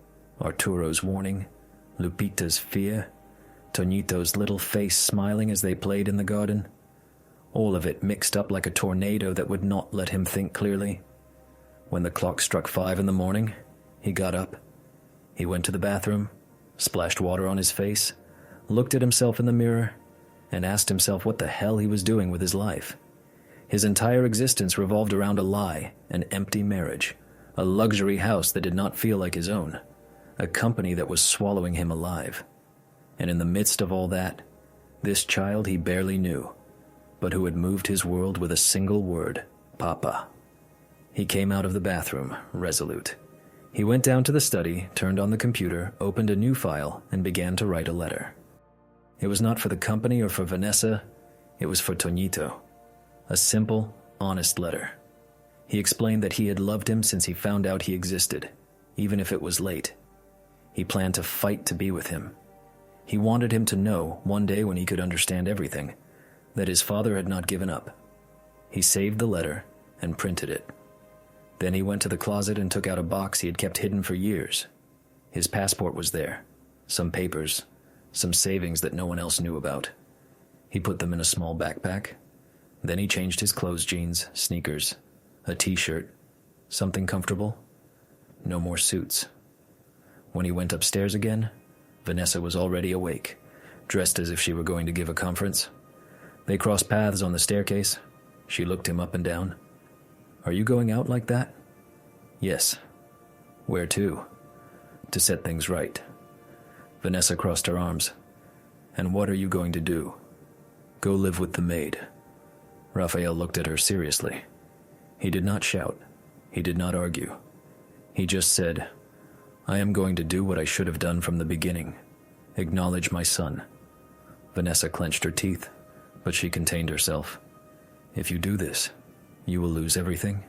Arturo's warning, Lupita's fear, Toñito's little face smiling as they played in the garden. All of it mixed up like a tornado that would not let him think clearly. When the clock struck 5 in the morning, he got up. He went to the bathroom, splashed water on his face, looked at himself in the mirror, and asked himself what the hell he was doing with his life. His entire existence revolved around a lie, an empty marriage, a luxury house that did not feel like his own, a company that was swallowing him alive. And in the midst of all that, this child he barely knew, but who had moved his world with a single word: Papa. He came out of the bathroom, resolute. He went down to the study, turned on the computer, opened a new file, and began to write a letter. It was not for the company or for Vanessa, it was for Toñito. A simple, honest letter. He explained that he had loved him since he found out he existed, even if it was late. He planned to fight to be with him. He wanted him to know, one day when he could understand everything, that his father had not given up. He saved the letter and printed it. Then he went to the closet and took out a box he had kept hidden for years. His passport was there, some papers, some savings that no one else knew about. He put them in a small backpack. Then he changed his clothes, jeans, sneakers, a t-shirt, something comfortable. No more suits. When he went upstairs again, Vanessa was already awake, dressed as if she were going to give a conference. They crossed paths on the staircase. She looked him up and down. "Are you going out like that?" "Yes." "Where to?" "To set things right." Vanessa crossed her arms. "And what are you going to do?" "Go live with the maid." Raphael looked at her seriously. He did not shout. He did not argue. He just said, "I am going to do what I should have done from the beginning. Acknowledge my son." Vanessa clenched her teeth, but she contained herself. "If you do this, you will lose everything.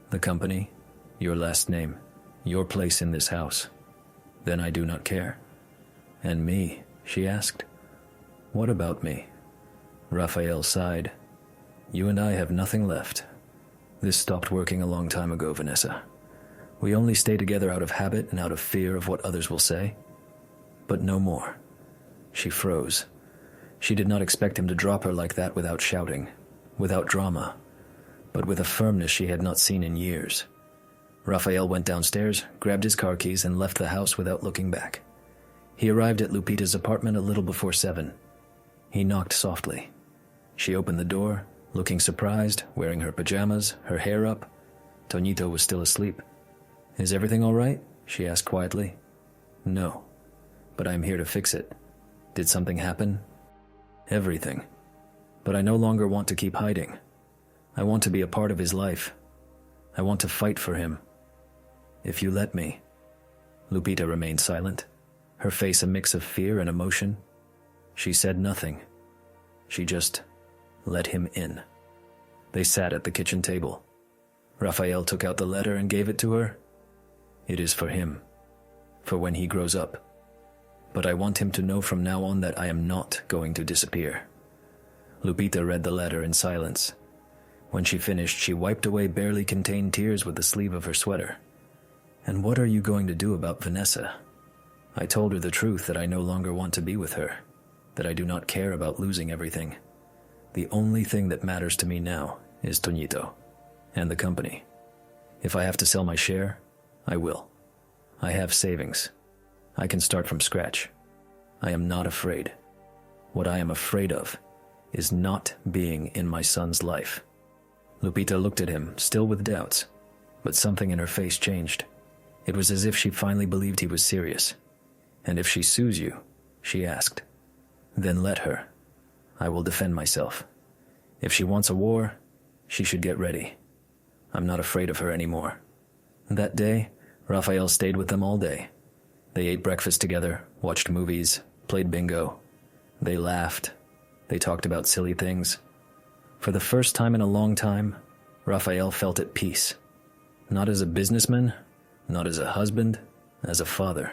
The company, your last name, your place in this house. Then I do not care." "And me?" she asked. "What about me?" Raphael sighed. "You and I have nothing left. This stopped working a long time ago, Vanessa. We only stay together out of habit and out of fear of what others will say. But no more." She froze. She did not expect him to drop her like that without shouting, without drama, but with a firmness she had not seen in years. Raphael went downstairs, grabbed his car keys, and left the house without looking back. He arrived at Lupita's apartment a little before 7. He knocked softly. She opened the door, looking surprised, wearing her pajamas, her hair up. Toñito was still asleep. "Is everything all right?" she asked quietly. "No, but I'm here to fix it. Did something happen?" "Everything. But I no longer want to keep hiding. I want to be a part of his life. I want to fight for him. If you let me." Lupita remained silent, her face a mix of fear and emotion. She said nothing. She just let him in. They sat at the kitchen table. Raphael took out the letter and gave it to her. It is for him. For when he grows up. But I want him to know from now on that I am not going to disappear." Lupita read the letter in silence. When she finished, she wiped away barely contained tears with the sleeve of her sweater. "And what are you going to do about Vanessa?" I told her the truth, that I no longer want to be with her, that I do not care about losing everything. The only thing that matters to me now is Toñito and the company. If I have to sell my share, I will. I have savings. I can start from scratch. I am not afraid. What I am afraid of is not being in my son's life." Lupita looked at him, still with doubts, but something in her face changed. It was as if she finally believed he was serious. "And if she sues you," she asked, "then let her. I will defend myself. If she wants a war, she should get ready. I'm not afraid of her anymore." That day, Raphael stayed with them all day. They ate breakfast together, watched movies, played bingo. They laughed. They talked about silly things. For the first time in a long time, Raphael felt at peace. Not as a businessman, not as a husband, as a father.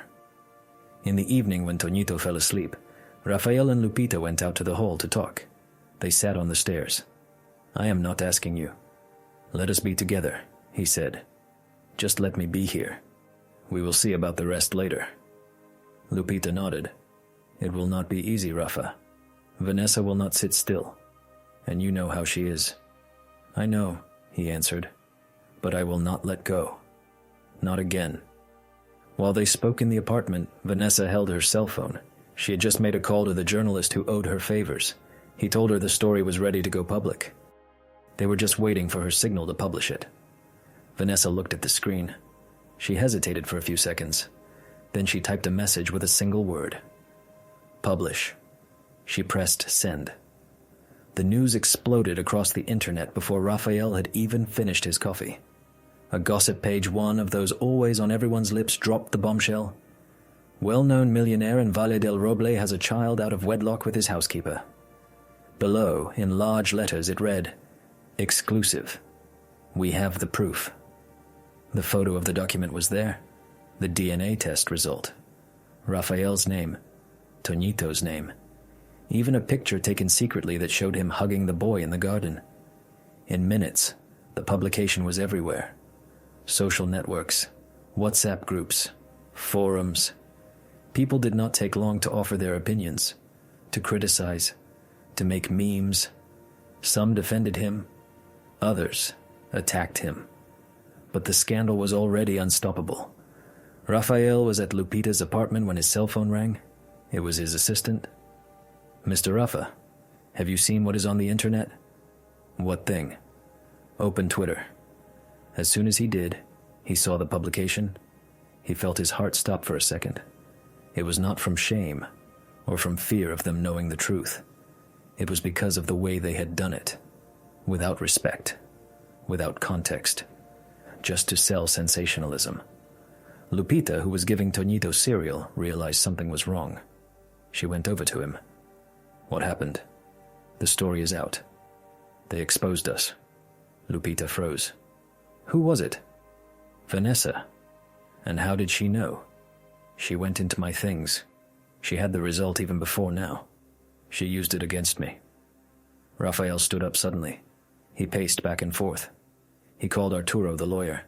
In the evening, when Toñito fell asleep, Raphael and Lupita went out to the hall to talk. They sat on the stairs. "I am not asking you. Let us be together," he said. "Just let me be here. We will see about the rest later." Lupita nodded. "It will not be easy, Rafa. Vanessa will not sit still, and you know how she is." "I know," he answered, "but I will not let go. Not again." While they spoke in the apartment, Vanessa held her cell phone. She had just made a call to the journalist who owed her favors. He told her the story was ready to go public. They were just waiting for her signal to publish it. Vanessa looked at the screen. She hesitated for a few seconds. Then she typed a message with a single word. "Publish." She pressed send. The news exploded across the internet before Raphael had even finished his coffee. A gossip page one of those always on everyone's lips dropped the bombshell. Well-known millionaire in Valle del Roble has a child out of wedlock with his housekeeper. Below, in large letters, it read, "Exclusive. We have the proof." The photo of the document was there. The DNA test result. Raphael's name. Toñito's name. Even a picture taken secretly that showed him hugging the boy in the garden. In minutes, the publication was everywhere. Social networks, WhatsApp groups, forums. People did not take long to offer their opinions, to criticize, to make memes. Some defended him, others attacked him. But the scandal was already unstoppable. Raphael was at Lupita's apartment when his cell phone rang. It was his assistant. "Mr. Rafa, have you seen what is on the internet?" "What thing?" "Open Twitter." As soon as he did, he saw the publication. He felt his heart stop for a second. It was not from shame or from fear of them knowing the truth. It was because of the way they had done it. Without respect, without context, just to sell sensationalism. Lupita, who was giving Toñito cereal, realized something was wrong. She went over to him. "What happened?" "The story is out. They exposed us." Lupita froze. "Who was it?" "Vanessa." "And how did she know?" "She went into my things. She had the result even before now. She used it against me." Raphael stood up suddenly. He paced back and forth. He called Arturo, the lawyer.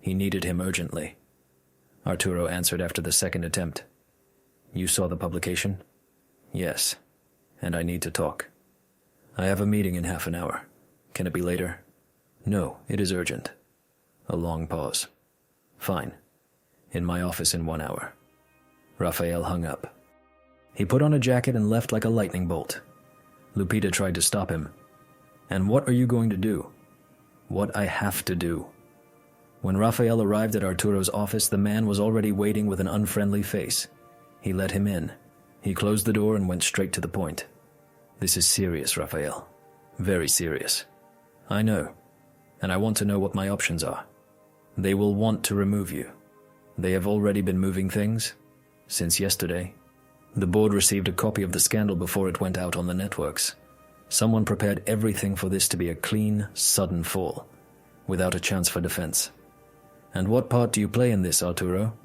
He needed him urgently. Arturo answered after the second attempt. "You saw the publication?" "Yes, and I need to talk." "I have a meeting in half an hour. Can it be later?" "No, it is urgent." A long pause. "Fine. In my office in 1 hour." Raphael hung up. He put on a jacket and left like a lightning bolt. Lupita tried to stop him. "And what are you going to do?" "What I have to do." When Raphael arrived at Arturo's office, the man was already waiting with an unfriendly face. He let him in. He closed the door and went straight to the point. "This is serious, Raphael. Very serious." "I know, and I want to know what my options are." "They will want to remove you. They have already been moving things. Since yesterday. The board received a copy of the scandal before it went out on the networks. Someone prepared everything for this to be a clean, sudden fall, without a chance for defense. And what part do you play in this, Arturo?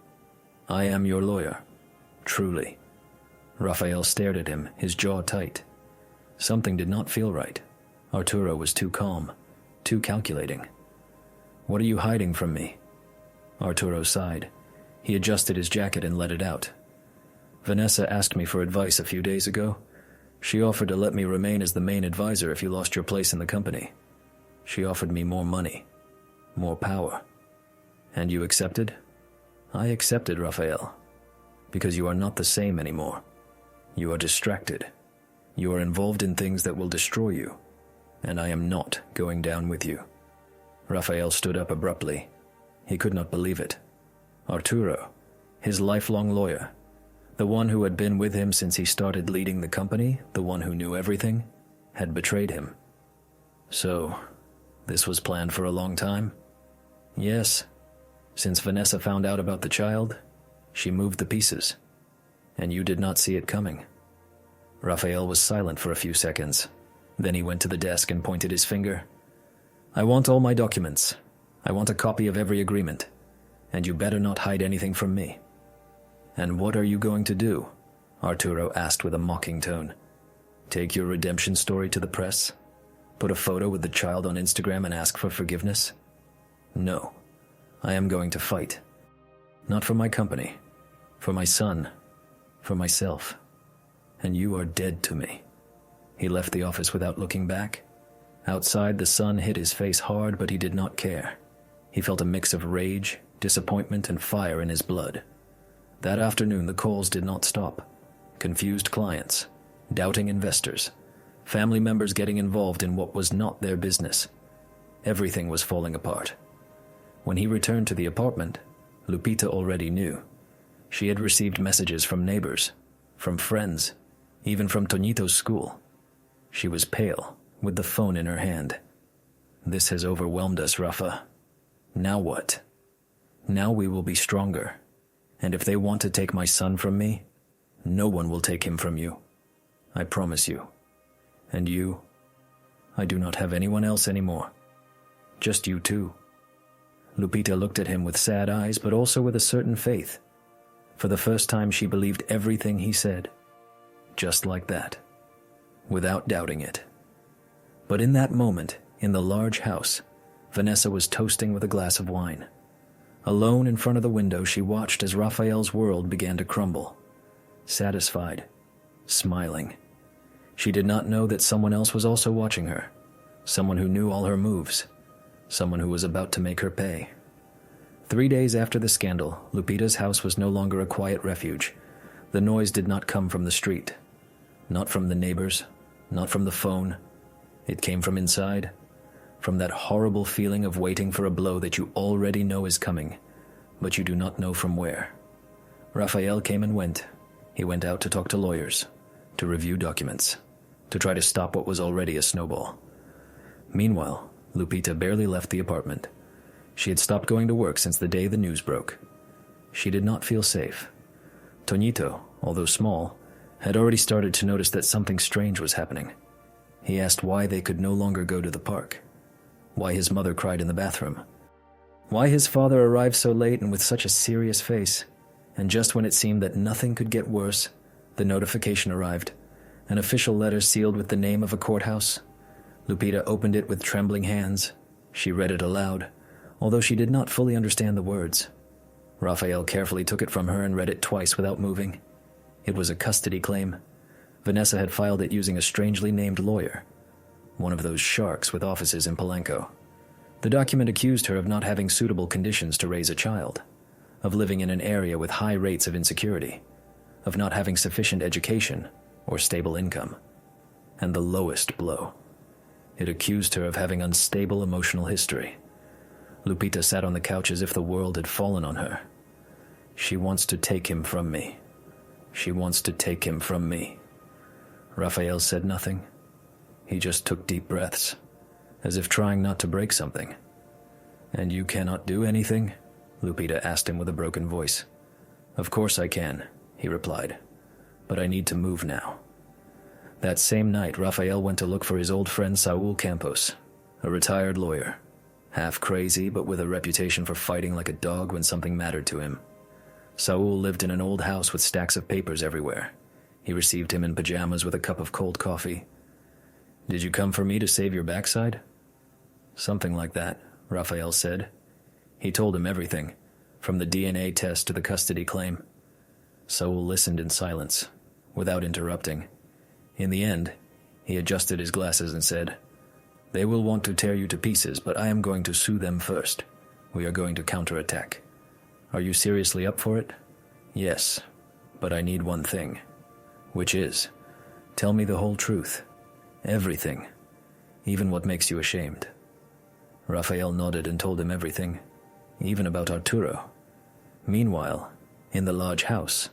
I am your lawyer. Truly. Raphael stared at him, his jaw tight. Something did not feel right. Arturo was too calm, too calculating. What are you hiding from me? Arturo sighed. He adjusted his jacket and let it out. Vanessa asked me for advice a few days ago. She offered to let me remain as the main advisor if you lost your place in the company. She offered me more money, more power. And you accepted? I accepted, Raphael, because you are not the same anymore. You are distracted. You are involved in things that will destroy you, and I am not going down with you. Raphael stood up abruptly. He could not believe it. Arturo, his lifelong lawyer, the one who had been with him since he started leading the company, the one who knew everything, had betrayed him. So, this was planned for a long time? Yes. Since Vanessa found out about the child, she moved the pieces. And you did not see it coming. Raphael was silent for a few seconds. Then he went to the desk and pointed his finger. I want all my documents. I want a copy of every agreement. And you better not hide anything from me. And what are you going to do? Arturo asked with a mocking tone. Take your redemption story to the press? Put a photo with the child on Instagram and ask for forgiveness? No. I am going to fight. Not for my company. For my son. For myself. And you are dead to me. He left the office without looking back. Outside, the sun hit his face hard, but he did not care. He felt a mix of rage, disappointment, and fire in his blood. That afternoon, the calls did not stop. Confused clients, doubting investors, family members getting involved in what was not their business. Everything was falling apart. When he returned to the apartment, Lupita already knew. She had received messages from neighbors, from friends, even from Toñito's school. She was pale, with the phone in her hand. This has overwhelmed us, Rafa. Now what? Now we will be stronger. And if they want to take my son from me, no one will take him from you. I promise you. And you? I do not have anyone else anymore. Just you two. Lupita looked at him with sad eyes, but also with a certain faith. For the first time, she believed everything he said. Just like that. Without doubting it. But in that moment, in the large house, Vanessa was toasting with a glass of wine. Alone in front of the window, she watched as Raphael's world began to crumble. Satisfied. Smiling. She did not know that someone else was also watching her. Someone who knew all her moves. Someone who was about to make her pay. 3 days after the scandal, Lupita's house was no longer a quiet refuge. The noise did not come from the street. Not from the neighbors. Not from the phone. It came from inside. From that horrible feeling of waiting for a blow that you already know is coming, but you do not know from where. Raphael came and went. He went out to talk to lawyers, to review documents, to try to stop what was already a snowball. Meanwhile, Lupita barely left the apartment. She had stopped going to work since the day the news broke. She did not feel safe. Toñito, although small, had already started to notice that something strange was happening. He asked why they could no longer go to the park. Why his mother cried in the bathroom. Why his father arrived so late and with such a serious face. And just when it seemed that nothing could get worse, the notification arrived. An official letter sealed with the name of a courthouse. Lupita opened it with trembling hands. She read it aloud, although she did not fully understand the words. Raphael carefully took it from her and read it twice without moving. It was a custody claim. Vanessa had filed it using a strangely named lawyer. One of those sharks with offices in Polanco. The document accused her of not having suitable conditions to raise a child, of living in an area with high rates of insecurity, of not having sufficient education or stable income. And the lowest blow. It accused her of having unstable emotional history. Lupita sat on the couch as if the world had fallen on her. She wants to take him from me. She wants to take him from me. Raphael said nothing. He just took deep breaths, as if trying not to break something. And you cannot do anything? Lupita asked him with a broken voice. Of course I can, he replied. But I need to move now. That same night, Raphael went to look for his old friend Saul Campos, a retired lawyer. half crazy but with a reputation for fighting like a dog when something mattered to him. Saul lived in an old house with stacks of papers everywhere. He received him in pajamas with a cup of cold coffee. "Did you come for me to save your backside?" "Something like that," Raphael said. He told him everything, from the DNA test to the custody claim. Saul listened in silence, without interrupting. In the end, he adjusted his glasses and said, "They will want to tear you to pieces, but I am going to sue them first. We are going to counterattack. Are you seriously up for it?" "Yes, but I need one thing." "Which is, tell me the whole truth. Everything. Even what makes you ashamed." Raphael nodded and told him everything, even about Arturo. Meanwhile, in the large house,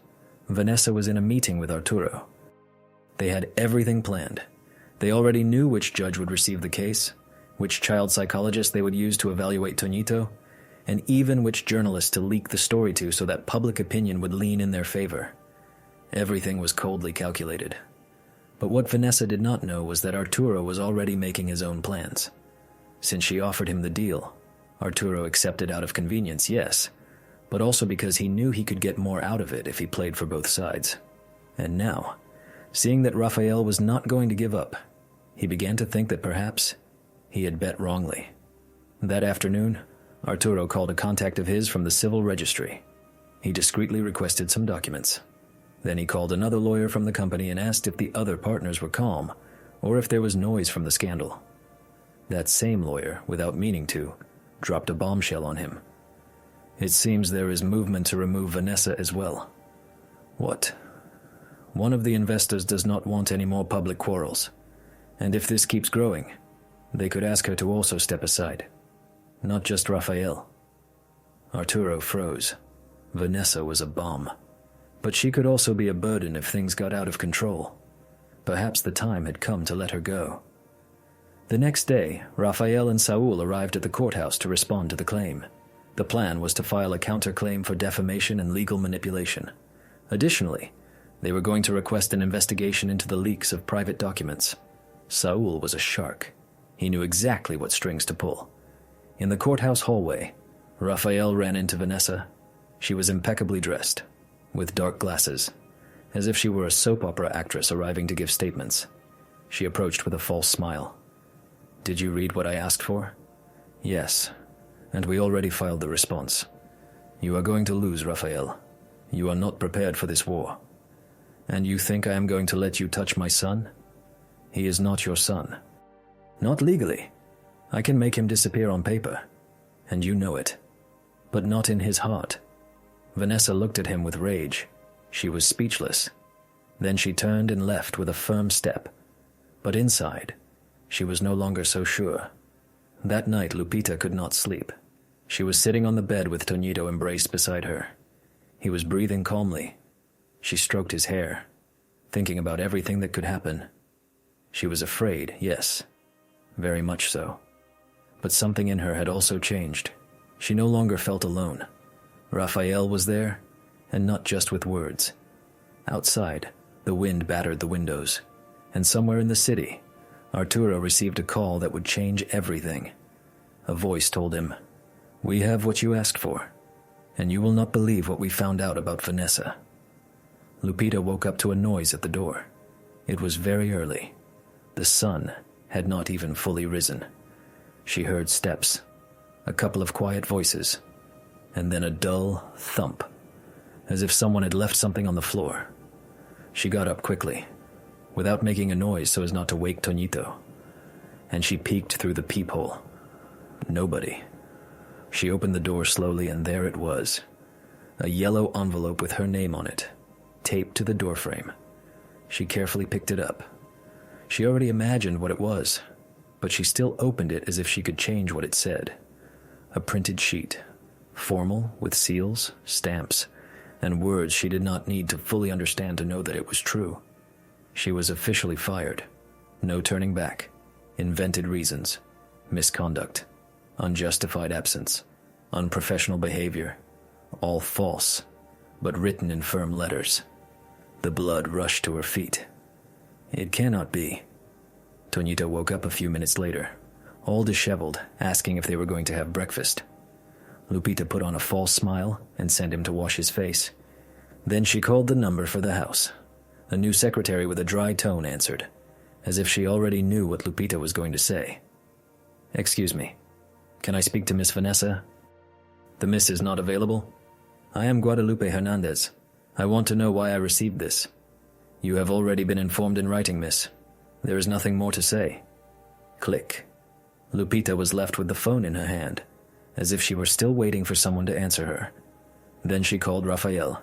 Vanessa was in a meeting with Arturo. They had everything planned. They already knew which judge would receive the case, which child psychologist they would use to evaluate Toñito, and even which journalist to leak the story to so that public opinion would lean in their favor. Everything was coldly calculated. But what Vanessa did not know was that Arturo was already making his own plans. Since she offered him the deal, Arturo accepted out of convenience, yes, but also because he knew he could get more out of it if he played for both sides. And now, seeing that Raphael was not going to give up, he began to think that perhaps he had bet wrongly. That afternoon, Arturo called a contact of his from the civil registry. He discreetly requested some documents. Then he called another lawyer from the company and asked if the other partners were calm, or if there was noise from the scandal. That same lawyer, without meaning to, dropped a bombshell on him. "It seems there is movement to remove Vanessa as well." "What?" "One of the investors does not want any more public quarrels, and if this keeps growing, they could ask her to also step aside. Not just Raphael." Arturo froze. Vanessa was a bomb. But she could also be a burden if things got out of control. Perhaps the time had come to let her go. The next day, Raphael and Saul arrived at the courthouse to respond to the claim. The plan was to file a counterclaim for defamation and legal manipulation. Additionally, they were going to request an investigation into the leaks of private documents. Saul was a shark. He knew exactly what strings to pull. In the courthouse hallway, Raphael ran into Vanessa. She was impeccably dressed, with dark glasses, as if she were a soap opera actress arriving to give statements. She approached with a false smile. "Did you read what I asked for?" "Yes, and we already filed the response. You are going to lose, Raphael. You are not prepared for this war. And you think I am going to let you touch my son? He is not your son. Not legally. I can make him disappear on paper, and you know it. But not in his heart." Vanessa looked at him with rage. She was speechless. Then she turned and left with a firm step. But inside, she was no longer so sure. That night, Lupita could not sleep. She was sitting on the bed with Toñito embraced beside her. He was breathing calmly. She stroked his hair, thinking about everything that could happen. She was afraid, yes, very much so. But something in her had also changed. She no longer felt alone. Raphael was there, and not just with words. Outside, the wind battered the windows, and somewhere in the city, Arturo received a call that would change everything. A voice told him, "We have what you asked for, and you will not believe what we found out about Vanessa." Lupita woke up to a noise at the door. It was very early. The sun had not even fully risen. She heard steps, a couple of quiet voices, and then a dull thump, as if someone had left something on the floor. She got up quickly, without making a noise so as not to wake Toñito, and she peeked through the peephole. Nobody. She opened the door slowly, and there it was, a yellow envelope with her name on it, taped to the doorframe. She carefully picked it up. She already imagined what it was, but she still opened it as if she could change what it said. A printed sheet, formal, with seals, stamps, and words she did not need to fully understand to know that it was true. She was officially fired. No turning back. Invented reasons. Misconduct. Unjustified absence. Unprofessional behavior. All false, but written in firm letters. The blood rushed to her feet. It cannot be. Toñito woke up a few minutes later, all disheveled, asking if they were going to have breakfast. Lupita put on a false smile and sent him to wash his face. Then she called the number for the house. A new secretary with a dry tone answered, as if she already knew what Lupita was going to say. "Excuse me. Can I speak to Miss Vanessa?" "The miss is not available." "I am Guadalupe Hernandez. I want to know why I received this." "You have already been informed in writing, miss. There is nothing more to say." Click. Lupita was left with the phone in her hand, as if she were still waiting for someone to answer her. Then she called Rafael.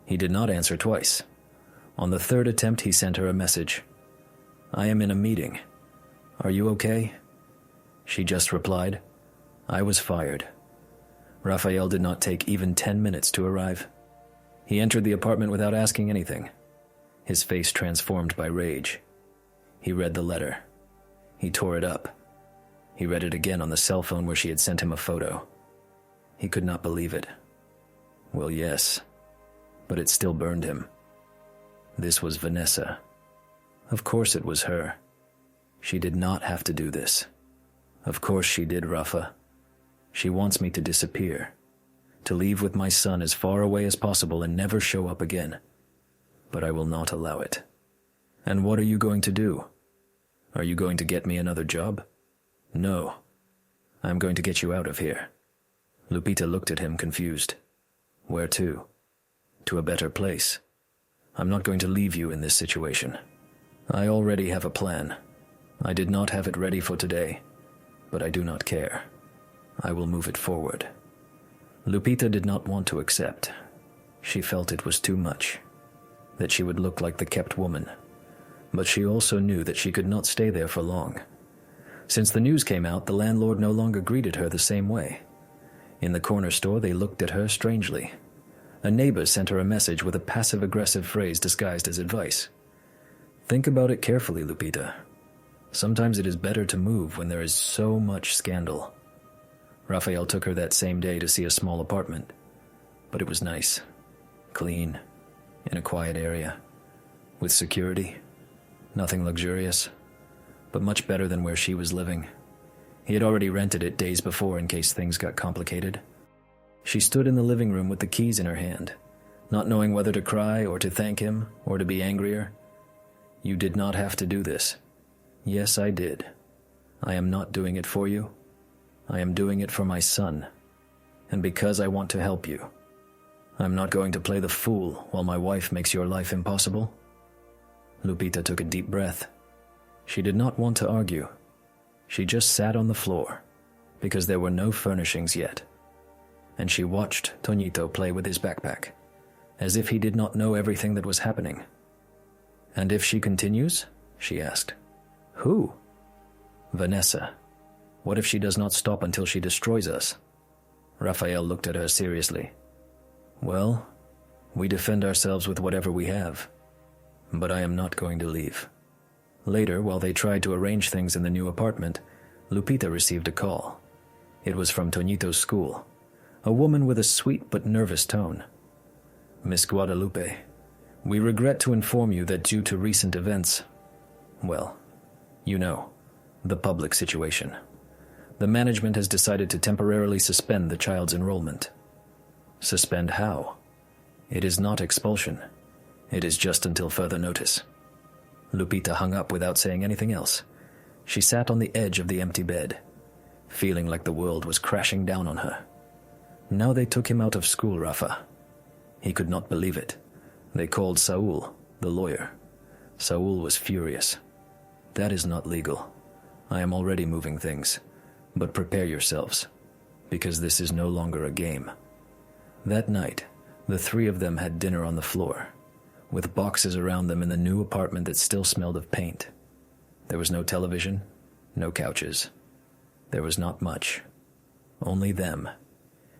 He did not answer twice. On the third attempt, he sent her a message. "I am in a meeting. Are you okay?" She just replied, "I was fired." Rafael did not take even 10 minutes to arrive. He entered the apartment without asking anything, his face transformed by rage. He read the letter. He tore it up. He read it again on the cell phone where she had sent him a photo. He could not believe it. Well, yes, but it still burned him. This was Vanessa. Of course it was her. She did not have to do this. Of course she did, Rafa. She wants me to disappear, to leave with my son as far away as possible and never show up again. But I will not allow it. And what are you going to do? Are you going to get me another job? No. I'm going to get you out of here. Lupita looked at him confused. Where to? To a better place. I'm not going to leave you in this situation. I already have a plan. I did not have it ready for today, but I do not care. I will move it forward. Lupita did not want to accept. She felt it was too much, that she would look like the kept woman. But she also knew that she could not stay there for long. Since the news came out, the landlord no longer greeted her the same way. In the corner store, they looked at her strangely. A neighbor sent her a message with a passive-aggressive phrase disguised as advice. Think about it carefully, Lupita. Sometimes it is better to move when there is so much scandal. Rafael took her that same day to see a small apartment. But it was nice, clean, in a quiet area, with security. Nothing luxurious, but much better than where she was living. He had already rented it days before in case things got complicated. She stood in the living room with the keys in her hand, not knowing whether to cry or to thank him or to be angrier. You did not have to do this. Yes, I did. I am not doing it for you. I am doing it for my son, and because I want to help you. I'm not going to play the fool while my wife makes your life impossible. Lupita took a deep breath. She did not want to argue. She just sat on the floor, because there were no furnishings yet. And she watched Toñito play with his backpack, as if he did not know everything that was happening. And if she continues? She asked. Who? Vanessa. What if she does not stop until she destroys us? Rafael looked at her seriously. Well, we defend ourselves with whatever we have. But I am not going to leave. Later, while they tried to arrange things in the new apartment, Lupita received a call. It was from Toñito's school, a woman with a sweet but nervous tone. Miss Guadalupe, we regret to inform you that due to recent events, well, you know, the public situation, the management has decided to temporarily suspend the child's enrollment. Suspend how? It is not expulsion. It is just until further notice. Lupita hung up without saying anything else. She sat on the edge of the empty bed, feeling like the world was crashing down on her. Now they took him out of school, Rafa. He could not believe it. They called Saul, the lawyer. Saul was furious. That is not legal. I am already moving things. But prepare yourselves, because this is no longer a game. That night, the three of them had dinner on the floor, with boxes around them in the new apartment that still smelled of paint. There was no television, no couches. There was not much. Only them,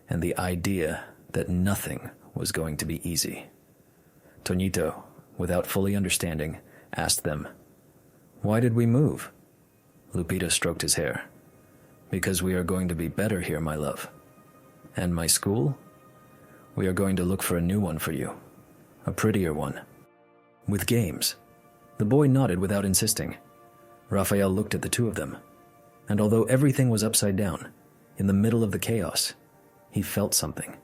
and the idea that nothing was going to be easy. Toñito, without fully understanding, asked them, "Why did we move?" Lupita stroked his hair. "Because we are going to be better here, my love. And my school? We are going to look for a new one for you. A prettier one. With games." The boy nodded without insisting. Rafael looked at the two of them. And although everything was upside down, in the middle of the chaos, he felt something.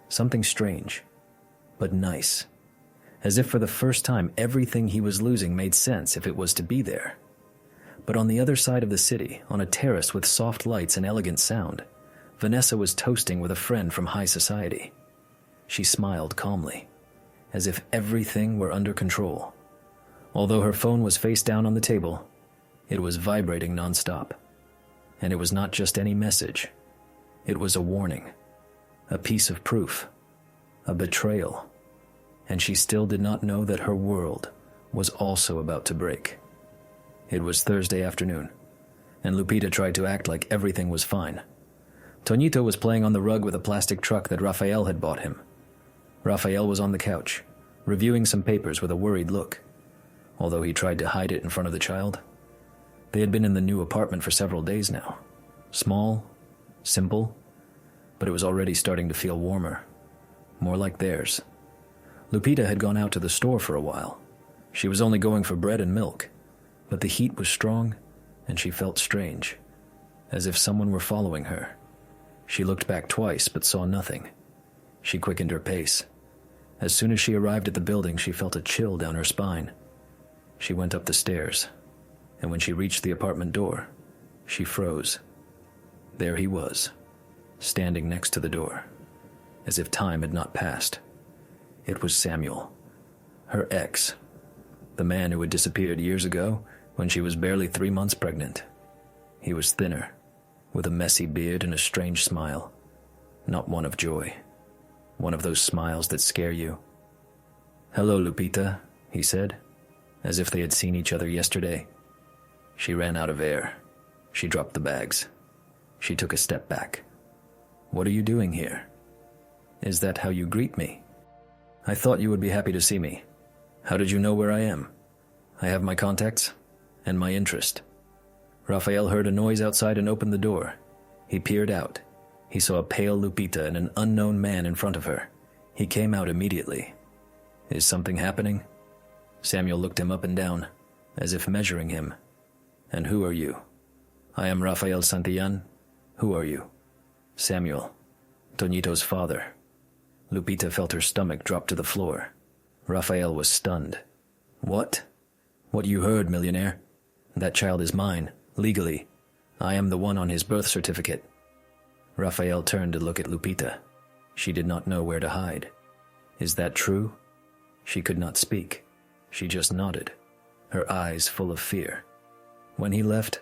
Something strange, but nice. As if for the first time everything he was losing made sense if it was to be there. But on the other side of the city, on a terrace with soft lights and elegant sound, Vanessa was toasting with a friend from high society. She smiled calmly, as if everything were under control. Although her phone was face down on the table, it was vibrating nonstop. And it was not just any message. It was a warning, a piece of proof, a betrayal. And she still did not know that her world was also about to break. It was Thursday afternoon, and Lupita tried to act like everything was fine. Toñito was playing on the rug with a plastic truck that Rafael had bought him. Rafael was on the couch, reviewing some papers with a worried look, although he tried to hide it in front of the child. They had been in the new apartment for several days now. Small, simple, but it was already starting to feel warmer, more like theirs. Lupita had gone out to the store for a while. She was only going for bread and milk, but the heat was strong, and she felt strange, as if someone were following her. She looked back twice, but saw nothing. She quickened her pace. As soon as she arrived at the building, she felt a chill down her spine. She went up the stairs, and when she reached the apartment door, she froze. There he was, standing next to the door, as if time had not passed. It was Samuel, her ex, the man who had disappeared years ago when she was barely 3 months pregnant. He was thinner, with a messy beard and a strange smile, not one of joy, one of those smiles that scare you. "Hello, Lupita," he said, as if they had seen each other yesterday. She ran out of air. She dropped the bags. She took a step back. "What are you doing here? Is that how you greet me? I thought you would be happy to see me. How did you know where I am? I have my contacts and my interest." Rafael heard a noise outside and opened the door. He peered out. He saw a pale Lupita and an unknown man in front of her. He came out immediately. "Is something happening?" Samuel looked him up and down, as if measuring him. "And who are you?" "I am Rafael Santillan. Who are you?" "Samuel, Toñito's father." Lupita felt her stomach drop to the floor. Rafael was stunned. "What?" "What you heard, Millionaire. That child is mine, legally. I am the one on his birth certificate." Rafael turned to look at Lupita. She did not know where to hide. "Is that true?" She could not speak. She just nodded, her eyes full of fear. "When he left,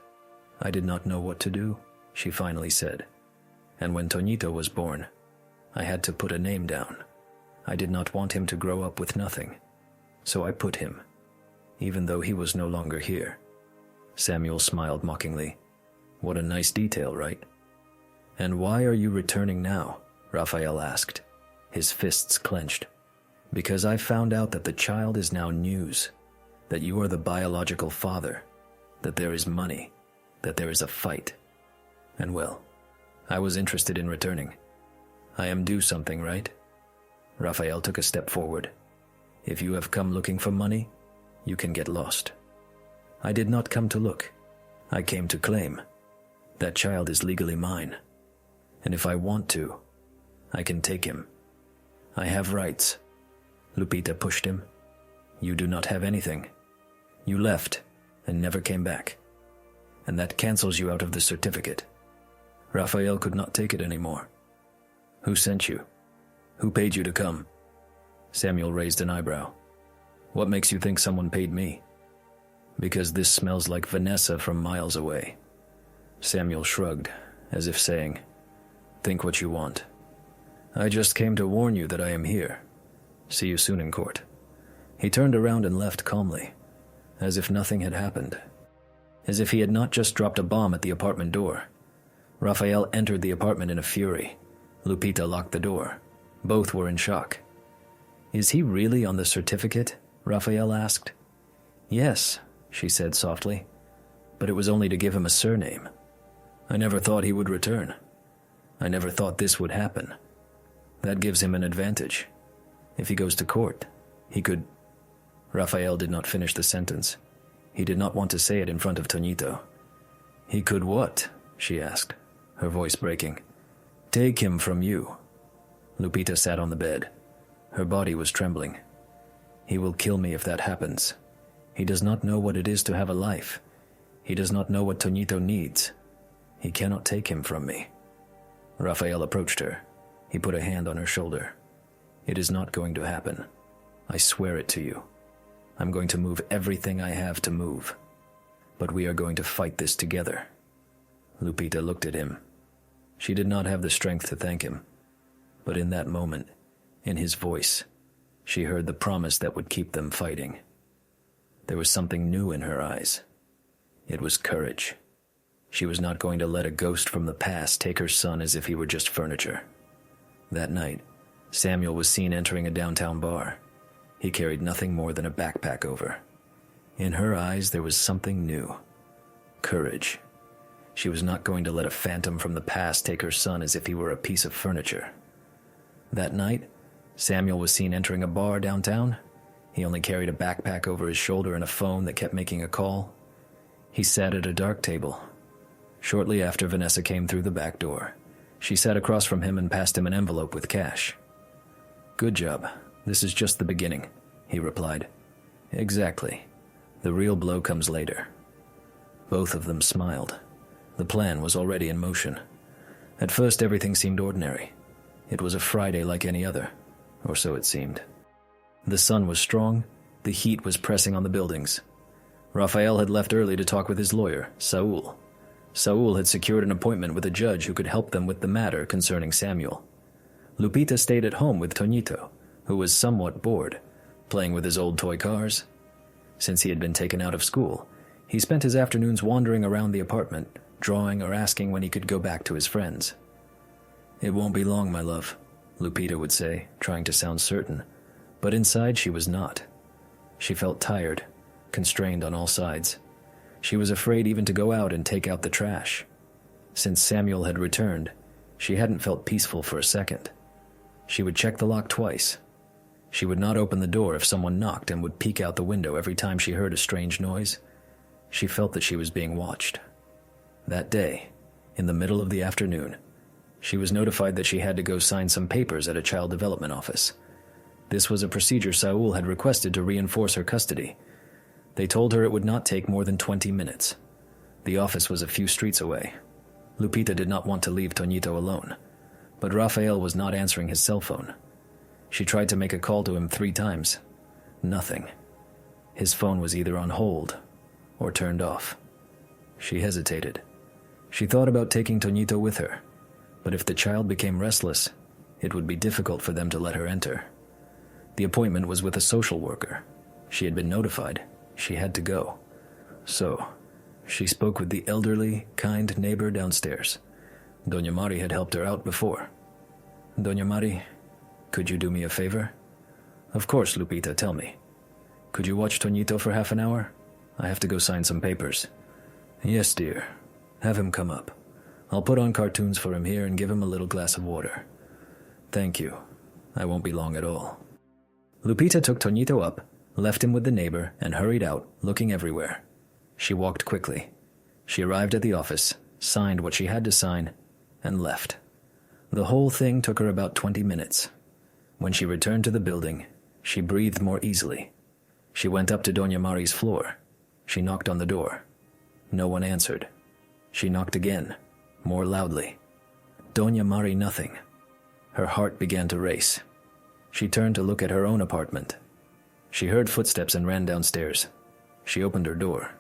I did not know what to do," she finally said. "And when Toñito was born, I had to put a name down. I did not want him to grow up with nothing, so I put him, even though he was no longer here." Samuel smiled mockingly. "What a nice detail, right?" "And why are you returning now?" Rafael asked, his fists clenched. "Because I found out that the child is now news, that you are the biological father, that there is money, that there is a fight. And well, I was interested in returning. I am due something, right?" Rafael took a step forward. "If you have come looking for money, you can get lost. I did not come to look. I came to claim. That child is legally mine. And if I want to, I can take him. I have rights." Lupita pushed him. "You do not have anything. You left and never came back. And that cancels you out of the certificate." Rafael could not take it anymore. "Who sent you? Who paid you to come?" Samuel raised an eyebrow. "What makes you think someone paid me?" "Because this smells like Vanessa from miles away." Samuel shrugged, as if saying, "Think what you want. I just came to warn you that I am here. See you soon in court." He turned around and left calmly, as if nothing had happened. As if he had not just dropped a bomb at the apartment door. Rafael entered the apartment in a fury. Lupita locked the door. Both were in shock. "Is he really on the certificate?" Rafael asked. "Yes," she said softly, "but it was only to give him a surname. I never thought he would return. I never thought this would happen. That gives him an advantage. If he goes to court, he could—" Rafael did not finish the sentence. He did not want to say it in front of Toñito. He could what? She asked, her voice breaking. Take him from you. Lupita sat on the bed. Her body was trembling. He will kill me if that happens. He does not know what it is to have a life. He does not know what Toñito needs. He cannot take him from me. Rafael approached her. He put a hand on her shoulder. It is not going to happen. I swear it to you. I'm going to move everything I have to move. But we are going to fight this together. Lupita looked at him. She did not have the strength to thank him. But in that moment, in his voice, she heard the promise that would keep them fighting. There was something new in her eyes. It was courage. She was not going to let a ghost from the past take her son as if he were just furniture. That night, Samuel was seen entering a downtown bar. He carried nothing more than a backpack over. In her eyes, there was something new. Courage. She was not going to let a phantom from the past take her son as if he were a piece of furniture. That night, Samuel was seen entering a bar downtown. He only carried a backpack over his shoulder and a phone that kept making a call. He sat at a dark table. Shortly after, Vanessa came through the back door. She sat across from him and passed him an envelope with cash. Good job. This is just the beginning, he replied. Exactly. The real blow comes later. Both of them smiled. The plan was already in motion. At first, everything seemed ordinary. It was a Friday like any other, or so it seemed. The sun was strong. The heat was pressing on the buildings. Rafael had left early to talk with his lawyer, Saul. Saul had secured an appointment with a judge who could help them with the matter concerning Samuel. Lupita stayed at home with Toñito, who was somewhat bored, playing with his old toy cars. Since he had been taken out of school, he spent his afternoons wandering around the apartment, drawing or asking when he could go back to his friends. It won't be long, my love, Lupita would say, trying to sound certain, but inside she was not. She felt tired, constrained on all sides. She was afraid even to go out and take out the trash. Since Samuel had returned, she hadn't felt peaceful for a second. She would check the lock twice. She would not open the door if someone knocked and would peek out the window every time she heard a strange noise. She felt that she was being watched. That day, in the middle of the afternoon, she was notified that she had to go sign some papers at a child development office. This was a procedure Saul had requested to reinforce her custody. They told her it would not take more than 20 minutes. The office was a few streets away. Lupita did not want to leave Toñito alone, but Rafael was not answering his cell phone. She tried to make a call to him 3 times. Nothing. His phone was either on hold or turned off. She hesitated. She thought about taking Toñito with her, but if the child became restless, it would be difficult for them to let her enter. The appointment was with a social worker. She had been notified. She had to go. So, she spoke with the elderly, kind neighbor downstairs. Doña Mari had helped her out before. Doña Mari, could you do me a favor? Of course, Lupita, tell me. Could you watch Toñito for half an hour? I have to go sign some papers. Yes, dear. Have him come up. I'll put on cartoons for him here and give him a little glass of water. Thank you. I won't be long at all. Lupita took Toñito up, left him with the neighbor, and hurried out, looking everywhere. She walked quickly. She arrived at the office, signed what she had to sign, and left. The whole thing took her about 20 minutes. When she returned to the building, she breathed more easily. She went up to Doña Mari's floor. She knocked on the door. No one answered. She knocked again, more loudly. Doña Mari nothing. Her heart began to race. She turned to look at her own apartment. She heard footsteps and ran downstairs. She opened her door.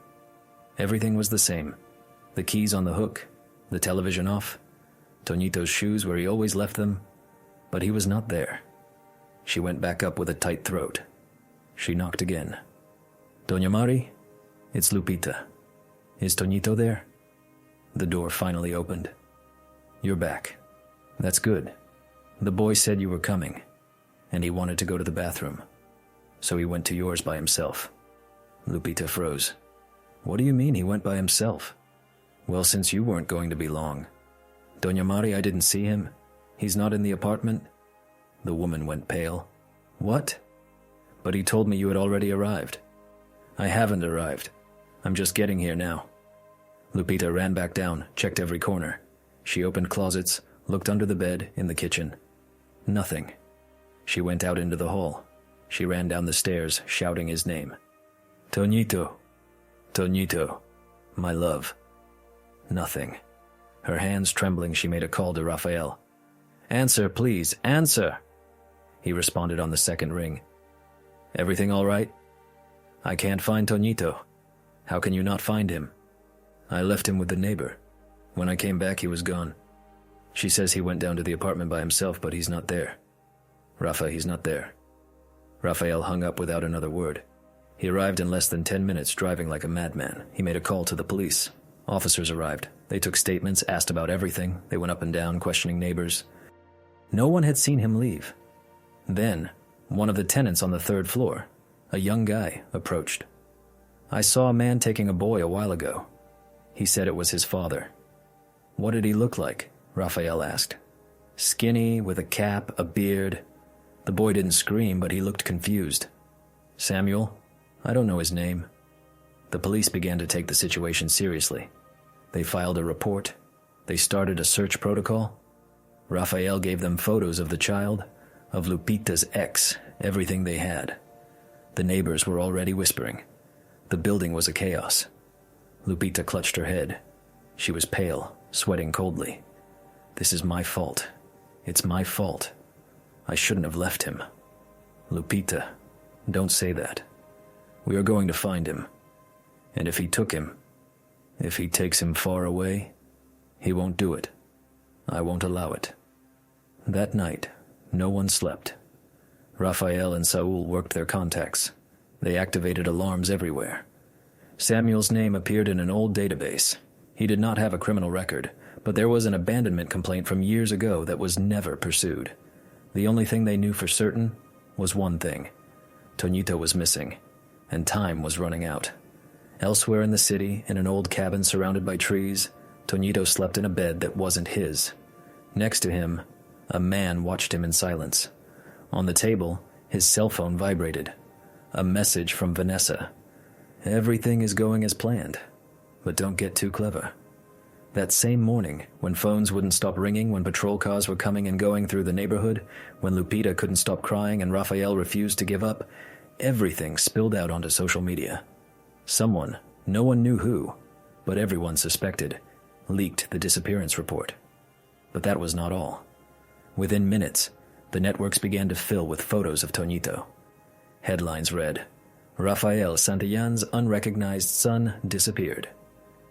Everything was the same. The keys on the hook, the television off, Toñito's shoes where he always left them, but he was not there. She went back up with a tight throat. She knocked again. Doña Mari, it's Lupita. Is Toñito there? The door finally opened. You're back. That's good. The boy said you were coming, and he wanted to go to the bathroom, so he went to yours by himself. Lupita froze. What do you mean he went by himself? Well, since you weren't going to be long. Doña Mari, I didn't see him. He's not in the apartment. The woman went pale. What? But he told me you had already arrived. I haven't arrived. I'm just getting here now. Lupita ran back down, checked every corner. She opened closets, looked under the bed, in the kitchen. Nothing. She went out into the hall. She ran down the stairs, shouting his name. Toñito. Toñito. My love. Nothing. Her hands trembling, she made a call to Rafael. Answer, please, answer! He responded on the second ring. Everything all right? I can't find Toñito. How can you not find him? I left him with the neighbor. When I came back, he was gone. She says he went down to the apartment by himself, but he's not there. Rafa, he's not there. Rafael hung up without another word. He arrived in less than 10 minutes, driving like a madman. He made a call to the police. Officers arrived. They took statements, asked about everything. They went up and down, questioning neighbors. No one had seen him leave. Then, one of the tenants on the third floor, a young guy, approached. I saw a man taking a boy a while ago. He said it was his father. What did he look like? Rafael asked. Skinny, with a cap, a beard. The boy didn't scream, but he looked confused. Samuel? I don't know his name. The police began to take the situation seriously. They filed a report. They started a search protocol. Rafael gave them photos of the child, of Lupita's ex, everything they had. The neighbors were already whispering. The building was a chaos. Lupita clutched her head. She was pale, sweating coldly. This is my fault. It's my fault. I shouldn't have left him. Lupita, don't say that. We are going to find him. And if he took him, if he takes him far away, he won't do it. I won't allow it. That night, no one slept. Rafael and Saul worked their contacts. They activated alarms everywhere. Samuel's name appeared in an old database. He did not have a criminal record, but there was an abandonment complaint from years ago that was never pursued. The only thing they knew for certain was one thing. Toñito was missing, and time was running out. Elsewhere in the city, in an old cabin surrounded by trees, Toñito slept in a bed that wasn't his. Next to him, a man watched him in silence. On the table, his cell phone vibrated. A message from Vanessa. Everything is going as planned, but don't get too clever. That same morning, when phones wouldn't stop ringing, when patrol cars were coming and going through the neighborhood, when Lupita couldn't stop crying and Rafael refused to give up, everything spilled out onto social media. Someone, no one knew who, but everyone suspected, leaked the disappearance report. But that was not all. Within minutes, the networks began to fill with photos of Toñito. Headlines read, Rafael Santillan's unrecognized son disappeared.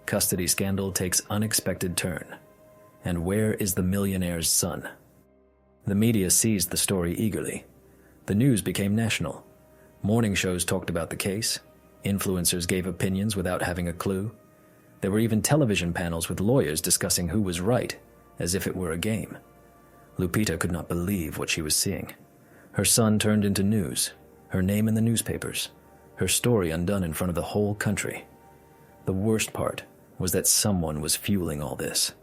Custody scandal takes unexpected turn. And where is the millionaire's son? The media seized the story eagerly. The news became national. Morning shows talked about the case. Influencers gave opinions without having a clue. There were even television panels with lawyers discussing who was right, as if it were a game. Lupita could not believe what she was seeing. Her son turned into news, her name in the newspapers, her story undone in front of the whole country. The worst part was that someone was fueling all this.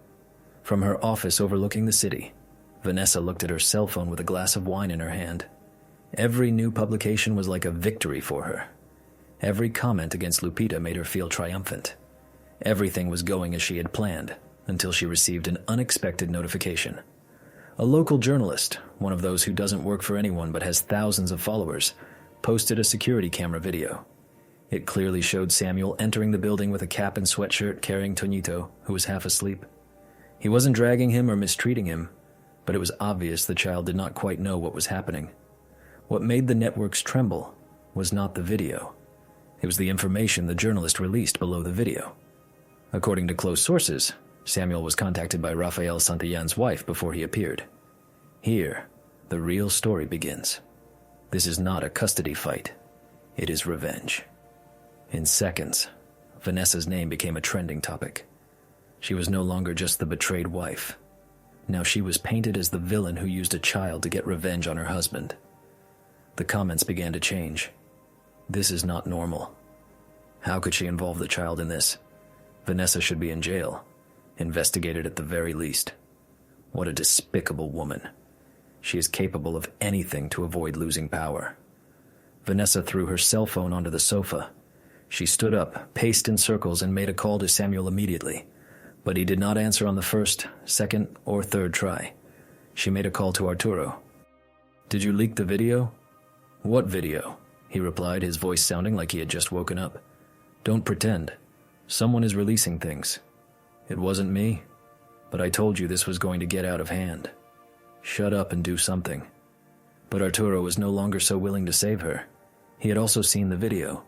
From her office overlooking the city, Vanessa looked at her cell phone with a glass of wine in her hand. Every new publication was like a victory for her. Every comment against Lupita made her feel triumphant. Everything was going as she had planned, until she received an unexpected notification. A local journalist, one of those who doesn't work for anyone but has thousands of followers, posted a security camera video. It clearly showed Samuel entering the building with a cap and sweatshirt carrying Toñito, who was half asleep. He wasn't dragging him or mistreating him, but it was obvious the child did not quite know what was happening. What made the networks tremble was not the video. It was the information the journalist released below the video. According to close sources, Samuel was contacted by Rafael Santillan's wife before he appeared. Here, the real story begins. This is not a custody fight. It is revenge. In seconds, Vanessa's name became a trending topic. She was no longer just the betrayed wife. Now she was painted as the villain who used a child to get revenge on her husband. The comments began to change. This is not normal. How could she involve the child in this? Vanessa should be in jail, investigated at the very least. What a despicable woman. She is capable of anything to avoid losing power. Vanessa threw her cell phone onto the sofa. She stood up, paced in circles, and made a call to Samuel immediately. But he did not answer on the first, second, or third try. She made a call to Arturo. "Did you leak the video?" "What video?" he replied, his voice sounding like he had just woken up. "Don't pretend. Someone is releasing things. It wasn't me, but I told you this was going to get out of hand. Shut up and do something." But Arturo was no longer so willing to save her. He had also seen the video.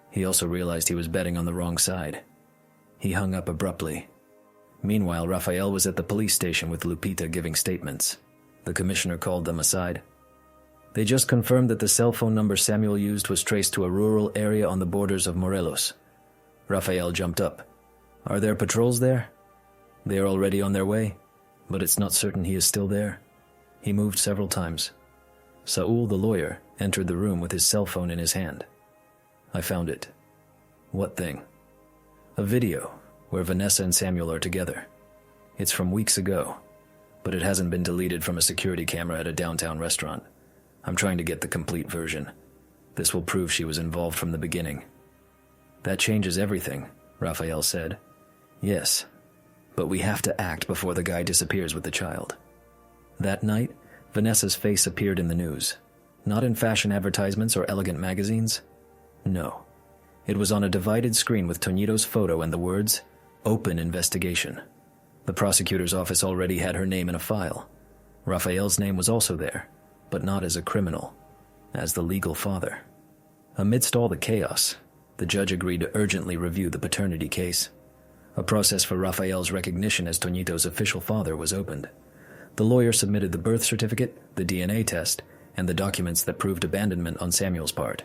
He also realized he was betting on the wrong side. He hung up abruptly. Meanwhile, Rafael was at the police station with Lupita giving statements. The commissioner called them aside. They just confirmed that the cell phone number Samuel used was traced to a rural area on the borders of Morelos. Rafael jumped up. "Are there patrols there?" "They are already on their way, but it's not certain he is still there." He moved several times. Saul, the lawyer, entered the room with his cell phone in his hand. "I found it." "What thing?" "A video where Vanessa and Samuel are together. It's from weeks ago, but it hasn't been deleted from a security camera at a downtown restaurant. I'm trying to get the complete version. This will prove she was involved from the beginning." "That changes everything," Rafael said. "Yes, but we have to act before the guy disappears with the child." That night, Vanessa's face appeared in the news. Not in fashion advertisements or elegant magazines. No. It was on a divided screen with Toñito's photo and the words, "Open investigation." The prosecutor's office already had her name in a file. Rafael's name was also there, but not as a criminal, as the legal father. Amidst all the chaos, the judge agreed to urgently review the paternity case. A process for Rafael's recognition as Toñito's official father was opened. The lawyer submitted the birth certificate, the DNA test, and the documents that proved abandonment on Samuel's part.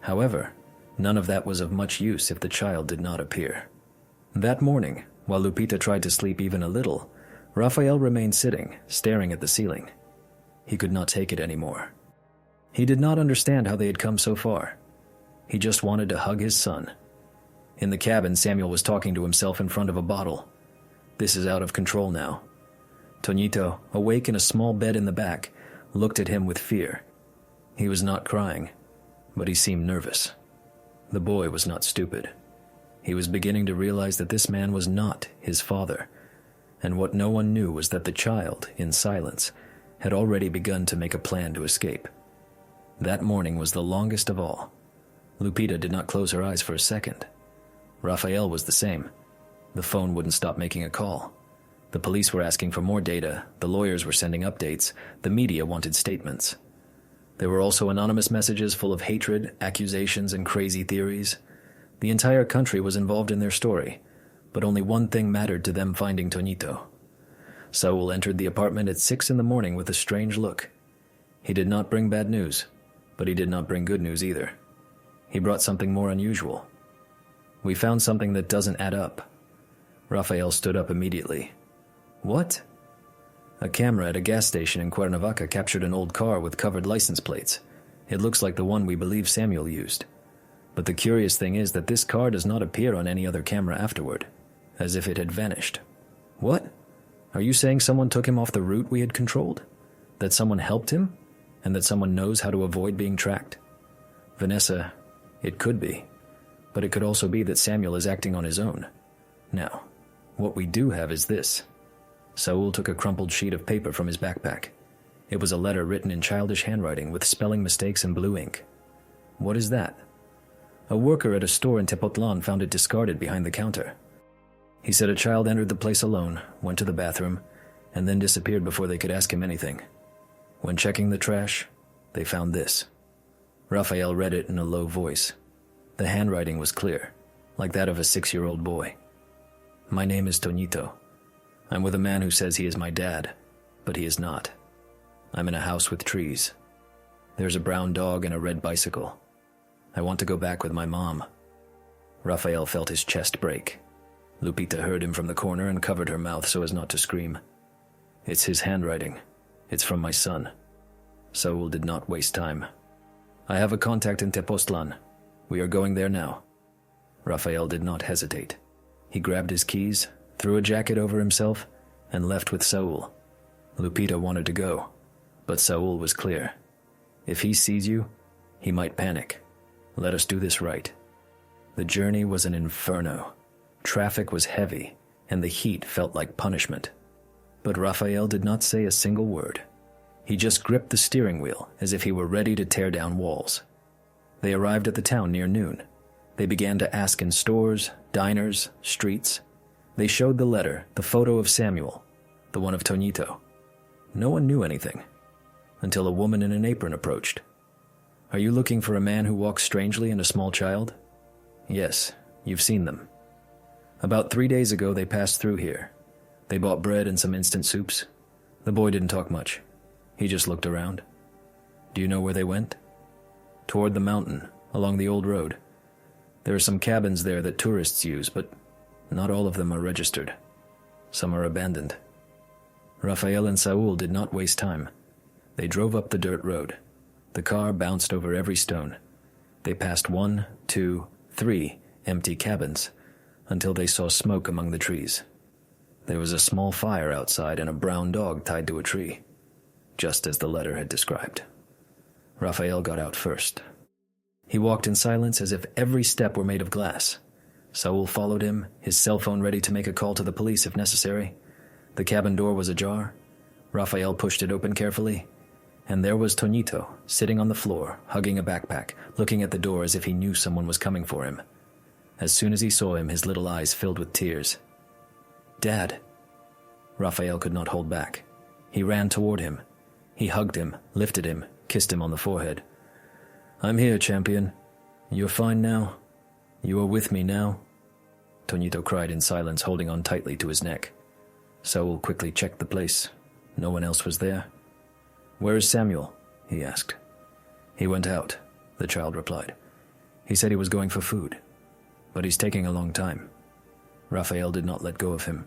However, none of that was of much use if the child did not appear. That morning, while Lupita tried to sleep even a little, Rafael remained sitting, staring at the ceiling. He could not take it anymore. He did not understand how they had come so far. He just wanted to hug his son. In the cabin, Samuel was talking to himself in front of a bottle. "This is out of control now." Toñito, awake in a small bed in the back, looked at him with fear. He was not crying, but he seemed nervous. The boy was not stupid. He was beginning to realize that this man was not his father, and what no one knew was that the child, in silence, had already begun to make a plan to escape. That morning was the longest of all. Lupita did not close her eyes for a second. Rafael was the same. The phone wouldn't stop making a call. The police were asking for more data, the lawyers were sending updates, the media wanted statements. There were also anonymous messages full of hatred, accusations, and crazy theories. The entire country was involved in their story, but only one thing mattered to them: finding Toñito. Saul entered the apartment at 6 a.m. with a strange look. He did not bring bad news, but he did not bring good news either. He brought something more unusual. "We found something that doesn't add up." Rafael stood up immediately. "What?" "A camera at a gas station in Cuernavaca captured an old car with covered license plates. It looks like the one we believe Samuel used. But the curious thing is that this car does not appear on any other camera afterward, as if it had vanished." "What? Are you saying someone took him off the route we had controlled? That someone helped him? And that someone knows how to avoid being tracked?" "Vanessa, it could be. But it could also be that Samuel is acting on his own. Now, what we do have is this." Saul took a crumpled sheet of paper from his backpack. It was a letter written in childish handwriting with spelling mistakes in blue ink. "What is that?" "A worker at a store in Tepotlan found it discarded behind the counter. He said a child entered the place alone, went to the bathroom, and then disappeared before they could ask him anything. When checking the trash, they found this." Rafael read it in a low voice. The handwriting was clear, like that of a 6-year-old boy. "My name is Toñito. I'm with a man who says he is my dad, but he is not. I'm in a house with trees. There's a brown dog and a red bicycle. I want to go back with my mom." Rafael felt his chest break. Lupita heard him from the corner and covered her mouth so as not to scream. "It's his handwriting. It's from my son." Saul did not waste time. "I have a contact in Tepoztlan. We are going there now." Rafael did not hesitate. He grabbed his keys, threw a jacket over himself, and left with Saul. Lupita wanted to go, but Saul was clear. "If he sees you, he might panic. Let us do this right." The journey was an inferno. Traffic was heavy, and the heat felt like punishment. But Raphael did not say a single word. He just gripped the steering wheel as if he were ready to tear down walls. They arrived at the town near noon. They began to ask in stores, diners, streets. They showed the letter, the photo of Samuel, the one of Tonito. No one knew anything, until a woman in an apron approached. "Are you looking for a man who walks strangely and a small child?" "Yes, you've seen them. About 3 days ago they passed through here. They bought bread and some instant soups. The boy didn't talk much. He just looked around." "Do you know where they went?" "Toward the mountain, along the old road. There are some cabins there that tourists use, but not all of them are registered. Some are abandoned." Raphael and Saul did not waste time. They drove up the dirt road. The car bounced over every stone. They passed 1, 2, 3 empty cabins until they saw smoke among the trees. There was a small fire outside and a brown dog tied to a tree, just as the letter had described. Raphael got out first. He walked in silence as if every step were made of glass. Saul followed him, his cell phone ready to make a call to the police if necessary. The cabin door was ajar. Raphael pushed it open carefully, and there was Tonito, sitting on the floor, hugging a backpack, looking at the door as if he knew someone was coming for him. As soon as he saw him, his little eyes filled with tears. "Dad!" Raphael could not hold back. He ran toward him. He hugged him, lifted him, kissed him on the forehead. "I'm here, champion. You're fine now? You are with me now?" Tonito cried in silence, holding on tightly to his neck. Saul quickly checked the place. No one else was there. "Where is Samuel?" he asked. "He went out," the child replied. "He said he was going for food, but he's taking a long time." Raphael did not let go of him.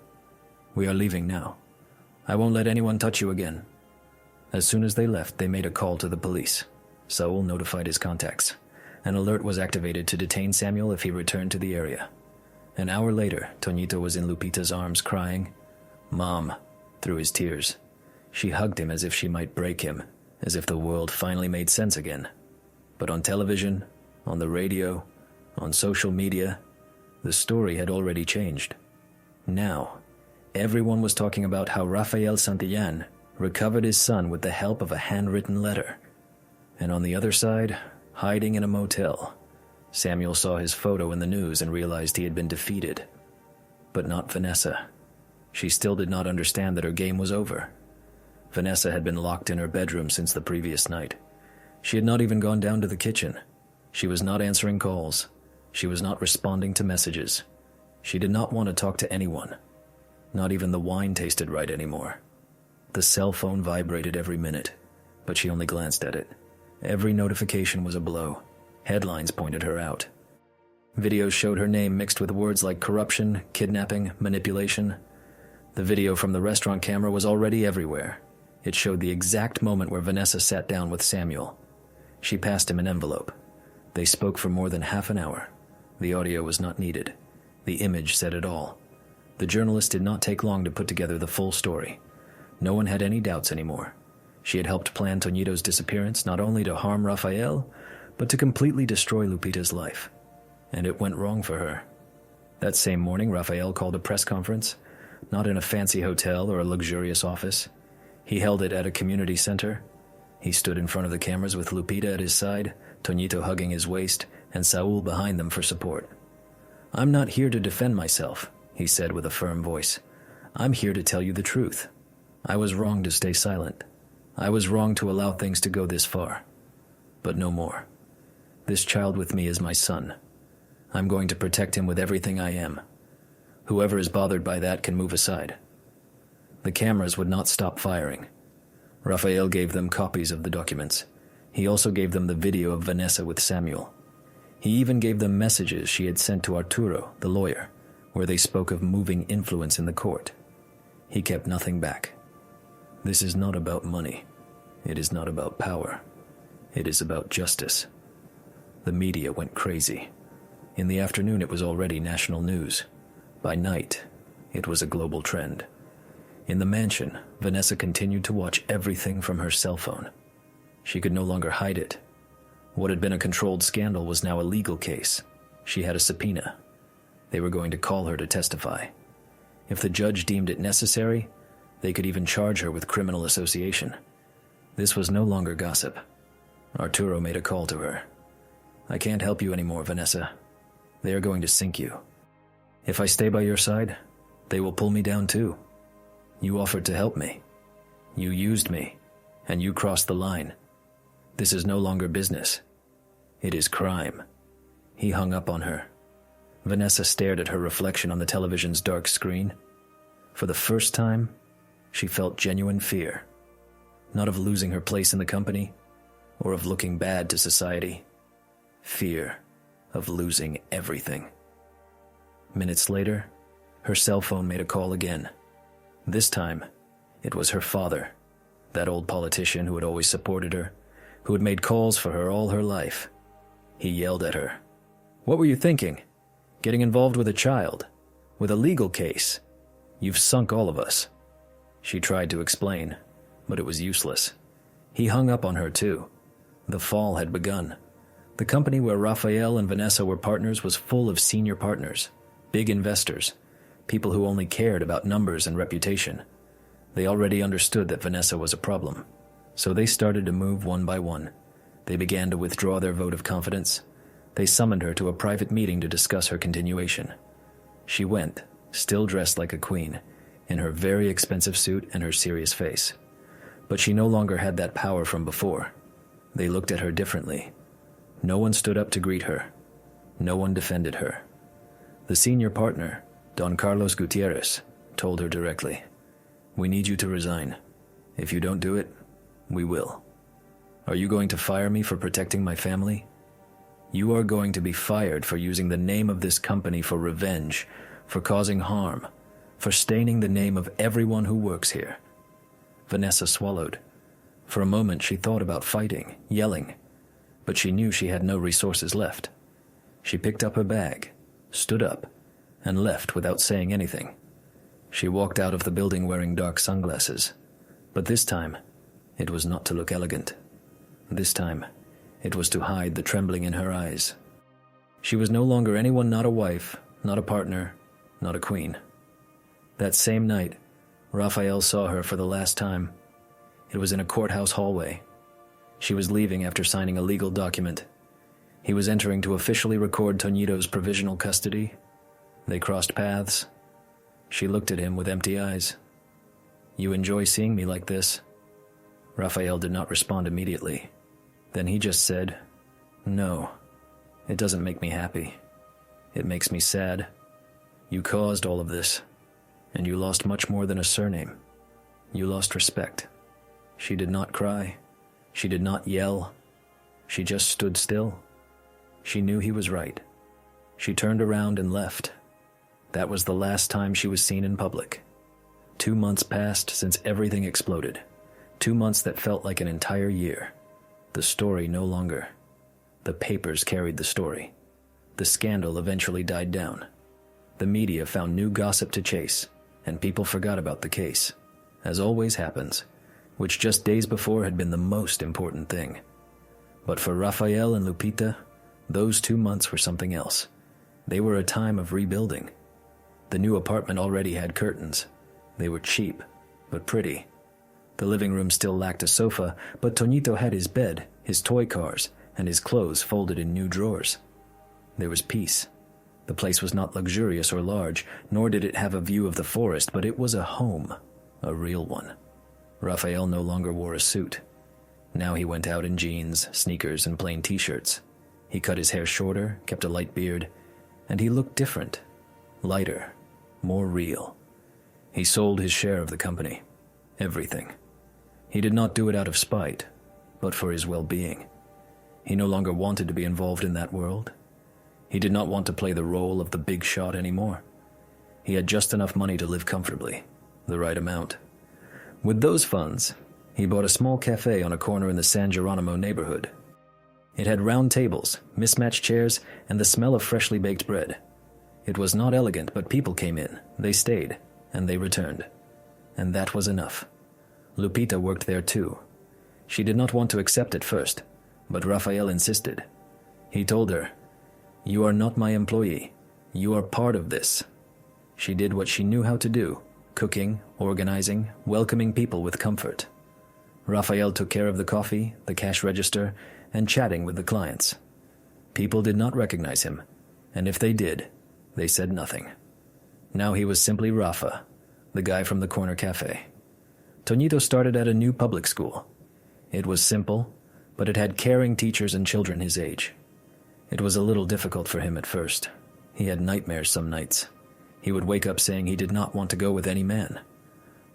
"We are leaving now. I won't let anyone touch you again." As soon as they left, they made a call to the police. Saul notified his contacts. An alert was activated to detain Samuel if he returned to the area. An hour later, Tonito was in Lupita's arms crying, "Mom," through his tears. She hugged him as if she might break him, as if the world finally made sense again. But on television, on the radio, on social media, the story had already changed. Now, everyone was talking about how Rafael Santillan recovered his son with the help of a handwritten letter. And on the other side, hiding in a motel, Samuel saw his photo in the news and realized he had been defeated. But not Vanessa. She still did not understand that her game was over. Vanessa had been locked in her bedroom since the previous night. She had not even gone down to the kitchen. She was not answering calls. She was not responding to messages. She did not want to talk to anyone. Not even the wine tasted right anymore. The cell phone vibrated every minute, but she only glanced at it. Every notification was a blow. Headlines pointed her out. Videos showed her name mixed with words like corruption, kidnapping, manipulation. The video from the restaurant camera was already everywhere. It showed the exact moment where Vanessa sat down with Samuel. She passed him an envelope. They spoke for more than half an hour. The audio was not needed. The image said it all. The journalist did not take long to put together the full story. No one had any doubts anymore. She had helped plan Tonito's disappearance not only to harm Raphael, but to completely destroy Lupita's life. And it went wrong for her. That same morning, Raphael called a press conference, not in a fancy hotel or a luxurious office. He held it at a community center. He stood in front of the cameras with Lupita at his side, Tonito hugging his waist, and Saul behind them for support. "I'm not here to defend myself," he said with a firm voice. "I'm here to tell you the truth. I was wrong to stay silent. I was wrong to allow things to go this far. But no more. This child with me is my son. I'm going to protect him with everything I am. Whoever is bothered by that can move aside." The cameras would not stop firing. Raphael gave them copies of the documents. He also gave them the video of Vanessa with Samuel. He even gave them messages she had sent to Arturo, the lawyer, where they spoke of moving influence in the court. He kept nothing back. This is not about money. It is not about power. It is about justice. The media went crazy. In the afternoon, it was already national news. By night, it was a global trend. In the mansion, Vanessa continued to watch everything from her cell phone. She could no longer hide it. What had been a controlled scandal was now a legal case. She had a subpoena. They were going to call her to testify. If the judge deemed it necessary, they could even charge her with criminal association. This was no longer gossip. Arturo made a call to her. "I can't help you anymore, Vanessa. They are going to sink you. If I stay by your side, they will pull me down too. You offered to help me. You used me, and you crossed the line. This is no longer business. It is crime." He hung up on her. Vanessa stared at her reflection on the television's dark screen. For the first time, she felt genuine fear. Not of losing her place in the company, or of looking bad to society. Fear of losing everything. Minutes later, her cell phone made a call again. This time, it was her father, that old politician who had always supported her, who had made calls for her all her life. He yelled at her. "What were you thinking? Getting involved with a child? With a legal case? You've sunk all of us." She tried to explain, but it was useless. He hung up on her too. The fall had begun. The company where Raphael and Vanessa were partners was full of senior partners, big investors, people who only cared about numbers and reputation. They already understood that Vanessa was a problem, so they started to move one by one. They began to withdraw their vote of confidence. They summoned her to a private meeting to discuss her continuation. She went, still dressed like a queen, in her very expensive suit and her serious face. But she no longer had that power from before. They looked at her differently. No one stood up to greet her. No one defended her. The senior partner, Don Carlos Gutierrez, told her directly, "We need you to resign. If you don't do it, we will. Are you going to fire me for protecting my family? You are going to be fired for using the name of this company for revenge, for causing harm, for staining the name of everyone who works here." Vanessa swallowed. For a moment she thought about fighting, yelling, but she knew she had no resources left. She picked up her bag, stood up, and left without saying anything. She walked out of the building wearing dark sunglasses, but this time, it was not to look elegant. This time, it was to hide the trembling in her eyes. She was no longer anyone, not a wife, not a partner, not a queen. That same night, Raphael saw her for the last time. It was in a courthouse hallway. She was leaving after signing a legal document. He was entering to officially record Toñito's provisional custody. They crossed paths. She looked at him with empty eyes. "You enjoy seeing me like this?" Raphael did not respond immediately. Then he just said, "No, it doesn't make me happy. It makes me sad. You caused all of this, and you lost much more than a surname. You lost respect." She did not cry. She did not yell. She just stood still. She knew he was right. She turned around and left. That was the last time she was seen in public. 2 months passed since everything exploded. 2 months that felt like an entire year. The story no longer. The papers carried the story. The scandal eventually died down. The media found new gossip to chase, and people forgot about the case, as always happens, which just days before had been the most important thing. But for Raphael and Lupita, those 2 months were something else. They were a time of rebuilding. The new apartment already had curtains. They were cheap, but pretty. The living room still lacked a sofa, but Toñito had his bed, his toy cars, and his clothes folded in new drawers. There was peace. The place was not luxurious or large, nor did it have a view of the forest, but it was a home, a real one. Raphael no longer wore a suit. Now he went out in jeans, sneakers, and plain t-shirts. He cut his hair shorter, kept a light beard, and he looked different, lighter, more real. He sold his share of the company, everything. He did not do it out of spite, but for his well-being. He no longer wanted to be involved in that world. He did not want to play the role of the big shot anymore. He had just enough money to live comfortably, the right amount. With those funds, he bought a small cafe on a corner in the San Geronimo neighborhood. It had round tables, mismatched chairs, and the smell of freshly baked bread. It was not elegant, but people came in, they stayed, and they returned. And that was enough. Lupita worked there too. She did not want to accept at first, but Raphael insisted. He told her, You are not my employee. You are part of this." She did what she knew how to do, cooking, organizing, welcoming people with comfort. Raphael took care of the coffee, the cash register, and chatting with the clients. People did not recognize him, and if they did, they said nothing. Now he was simply Rafa, the guy from the corner cafe. Toñito started at a new public school. It was simple, but it had caring teachers and children his age. It was a little difficult for him at first. He had nightmares some nights. He would wake up saying he did not want to go with any man.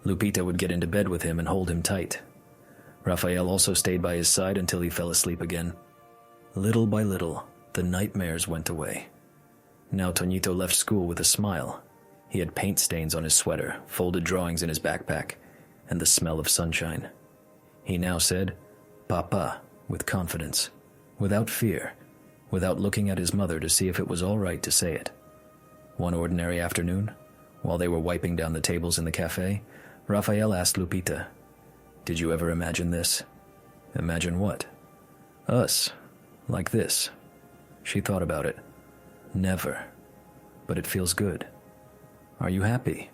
Lupita would get into bed with him and hold him tight. Raphael also stayed by his side until he fell asleep again. Little by little, the nightmares went away. Now Toñito left school with a smile. He had paint stains on his sweater, folded drawings in his backpack, and the smell of sunshine. He now said, "Papa," with confidence, without fear, without looking at his mother to see if it was all right to say it. One ordinary afternoon, while they were wiping down the tables in the cafe, Raphael asked Lupita, "Did you ever imagine this?" "Imagine what?" "Us. Like this." She thought about it. "Never. But it feels good. Are you happy?"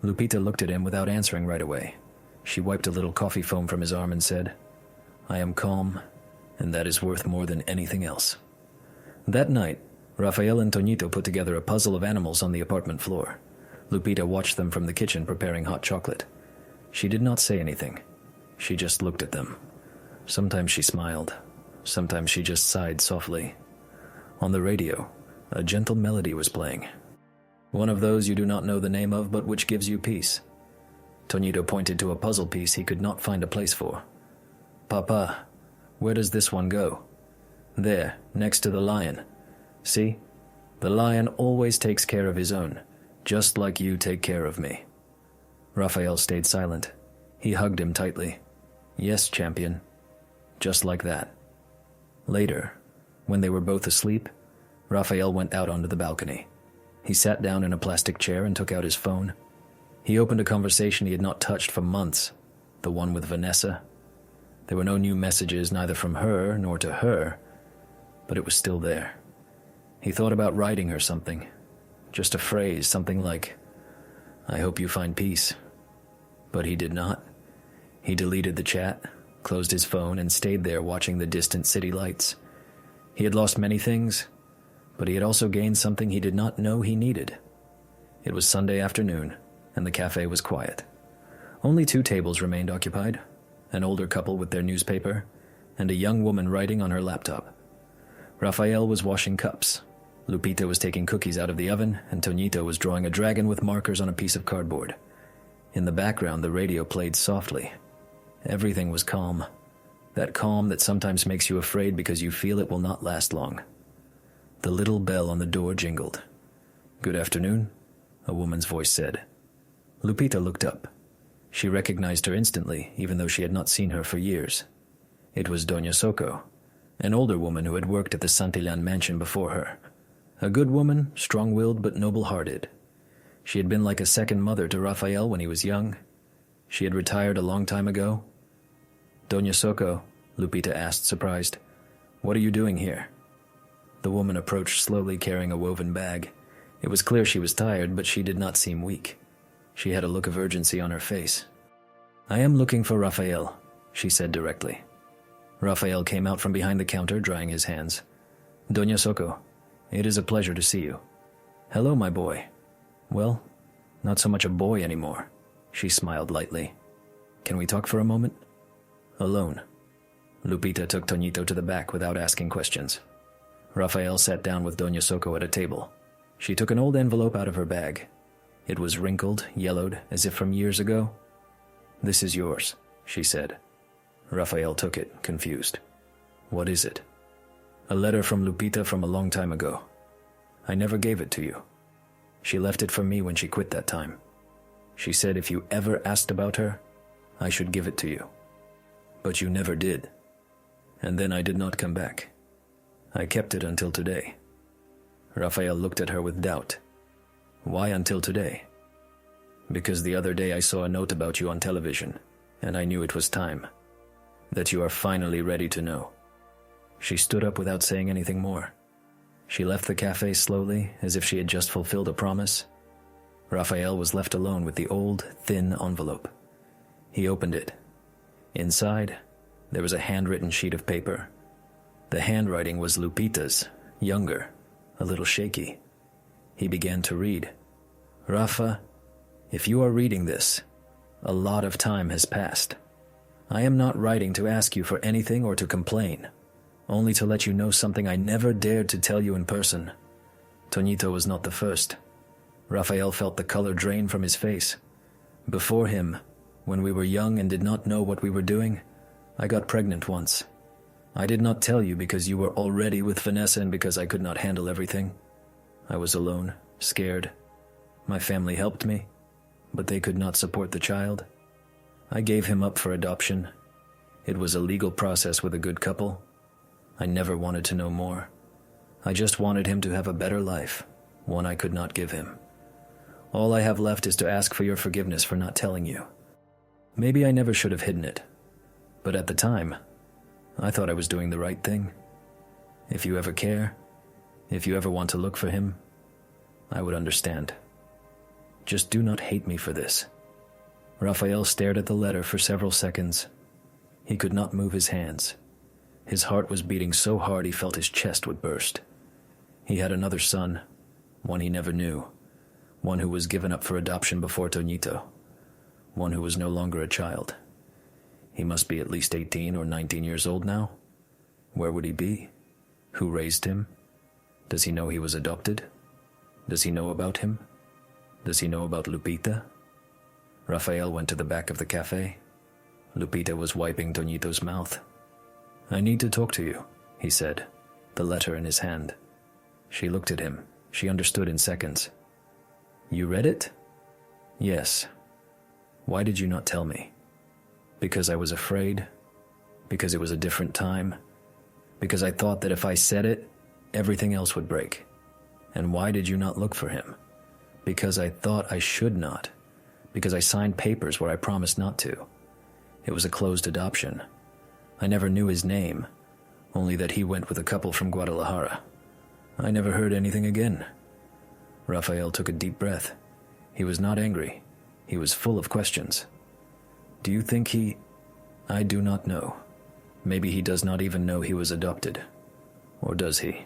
Lupita looked at him without answering right away. She wiped a little coffee foam from his arm and said, "I am calm, and that is worth more than anything else." That night, Raphael and Toñito put together a puzzle of animals on the apartment floor. Lupita watched them from the kitchen preparing hot chocolate. She did not say anything. She just looked at them. Sometimes she smiled. Sometimes she just sighed softly. On the radio, a gentle melody was playing. One of those you do not know the name of, but which gives you peace. Toñito pointed to a puzzle piece he could not find a place for. "Papa, where does this one go?" "There, next to the lion. See? The lion always takes care of his own, just like you take care of me." Raphael stayed silent. He hugged him tightly. "Yes, champion." Just like that. Later, when they were both asleep, Raphael went out onto the balcony. He sat down in a plastic chair and took out his phone. He opened a conversation he had not touched for months, the one with Vanessa. There were no new messages, neither from her nor to her, but it was still there. He thought about writing her something, just a phrase, something like, "I hope you find peace." But he did not. He deleted the chat, closed his phone, and stayed there watching the distant city lights. He had lost many things, but he had also gained something he did not know he needed. It was Sunday afternoon, and the cafe was quiet. Only 2 tables remained occupied, an older couple with their newspaper, and a young woman writing on her laptop. Raphael was washing cups. Lupita was taking cookies out of the oven, and Toñito was drawing a dragon with markers on a piece of cardboard. In the background, the radio played softly. Everything was calm. That calm that sometimes makes you afraid because you feel it will not last long. The little bell on the door jingled. "Good afternoon," a woman's voice said. Lupita looked up. She recognized her instantly, even though she had not seen her for years. It was Doña Soco, an older woman who had worked at the Santillán mansion before her. A good woman, strong-willed but noble-hearted. She had been like a second mother to Raphael when he was young. She had retired a long time ago. "Doña Soco," Lupita asked, surprised, "what are you doing here?" The woman approached slowly, carrying a woven bag. It was clear she was tired, but she did not seem weak. She had a look of urgency on her face. "I am looking for Raphael," she said directly. Raphael came out from behind the counter, drying his hands. "Doña Soco, it is a pleasure to see you." "Hello, my boy." "Well, not so much a boy anymore," she smiled lightly. "Can we talk for a moment?" "Alone." Lupita took Toñito to the back without asking questions. Raphael sat down with Doña Soco at a table. She took an old envelope out of her bag. It was wrinkled, yellowed, as if from years ago. "This is yours," she said. Raphael took it, confused. "What is it?" "A letter from Lupita from a long time ago. I never gave it to you. She left it for me when she quit that time. She said if you ever asked about her, I should give it to you. But you never did. And then I did not come back. I kept it until today." Raphael looked at her with doubt. "Why until today?" "Because the other day I saw a note about you on television, and I knew it was time. That you are finally ready to know." She stood up without saying anything more. She left the cafe slowly, as if she had just fulfilled a promise. Raphael was left alone with the old, thin envelope. He opened it. Inside, there was a handwritten sheet of paper. The handwriting was Lupita's, younger, a little shaky. He began to read. Rafa, if you are reading this, a lot of time has passed. I am not writing to ask you for anything or to complain, only to let you know something I never dared to tell you in person. Toñito was not the first. Raphael felt the color drain from his face. Before him, when we were young and did not know what we were doing, I got pregnant once. I did not tell you because you were already with Vanessa and because I could not handle everything. I was alone, scared. My family helped me, but they could not support the child. I gave him up for adoption. It was a legal process with a good couple. I never wanted to know more. I just wanted him to have a better life, one I could not give him. All I have left is to ask for your forgiveness for not telling you. Maybe I never should have hidden it, but at the time, I thought I was doing the right thing. If you ever care, if you ever want to look for him, I would understand. Just do not hate me for this. Raphael stared at the letter for several seconds. He could not move his hands. His heart was beating so hard he felt his chest would burst. He had another son, one he never knew, one who was given up for adoption before Toñito, one who was no longer a child. He must be at least 18 or 19 years old now. Where would he be? Who raised him? Does he know he was adopted? Does he know about him? Does he know about Lupita? Raphael went to the back of the cafe. Lupita was wiping Toñito's mouth. I need to talk to you, he said, the letter in his hand. She looked at him. She understood in seconds. You read it? Yes. Why did you not tell me? Because I was afraid? Because it was a different time? Because I thought that if I said it, everything else would break? And why did you not look for him? Because I thought I should not. Because I signed papers where I promised not to. It was a closed adoption. I never knew his name, only that he went with a couple from Guadalajara. I never heard anything again. Raphael took a deep breath. He was not angry. He was full of questions. Do you think he... I do not know. Maybe he does not even know he was adopted. Or does he?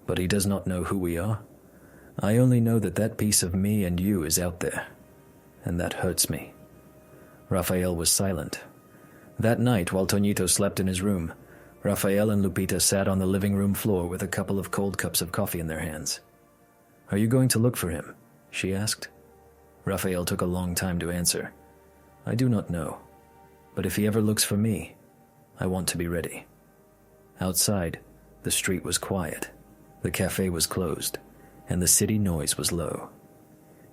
But he does not know who we are. I only know that that piece of me and you is out there. And that hurts me. Raphael was silent. That night, while Toñito slept in his room, Raphael and Lupita sat on the living room floor with a couple of cold cups of coffee in their hands. Are you going to look for him? She asked. Raphael took a long time to answer. I do not know. But if he ever looks for me, I want to be ready. Outside, the street was quiet. The cafe was closed, and the city noise was low.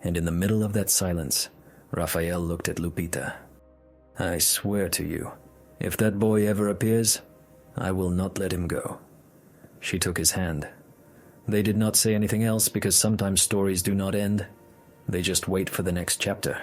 And in the middle of that silence, Raphael looked at Lupita. I swear to you, if that boy ever appears, I will not let him go. She took his hand. They did not say anything else because sometimes stories do not end. They just wait for the next chapter.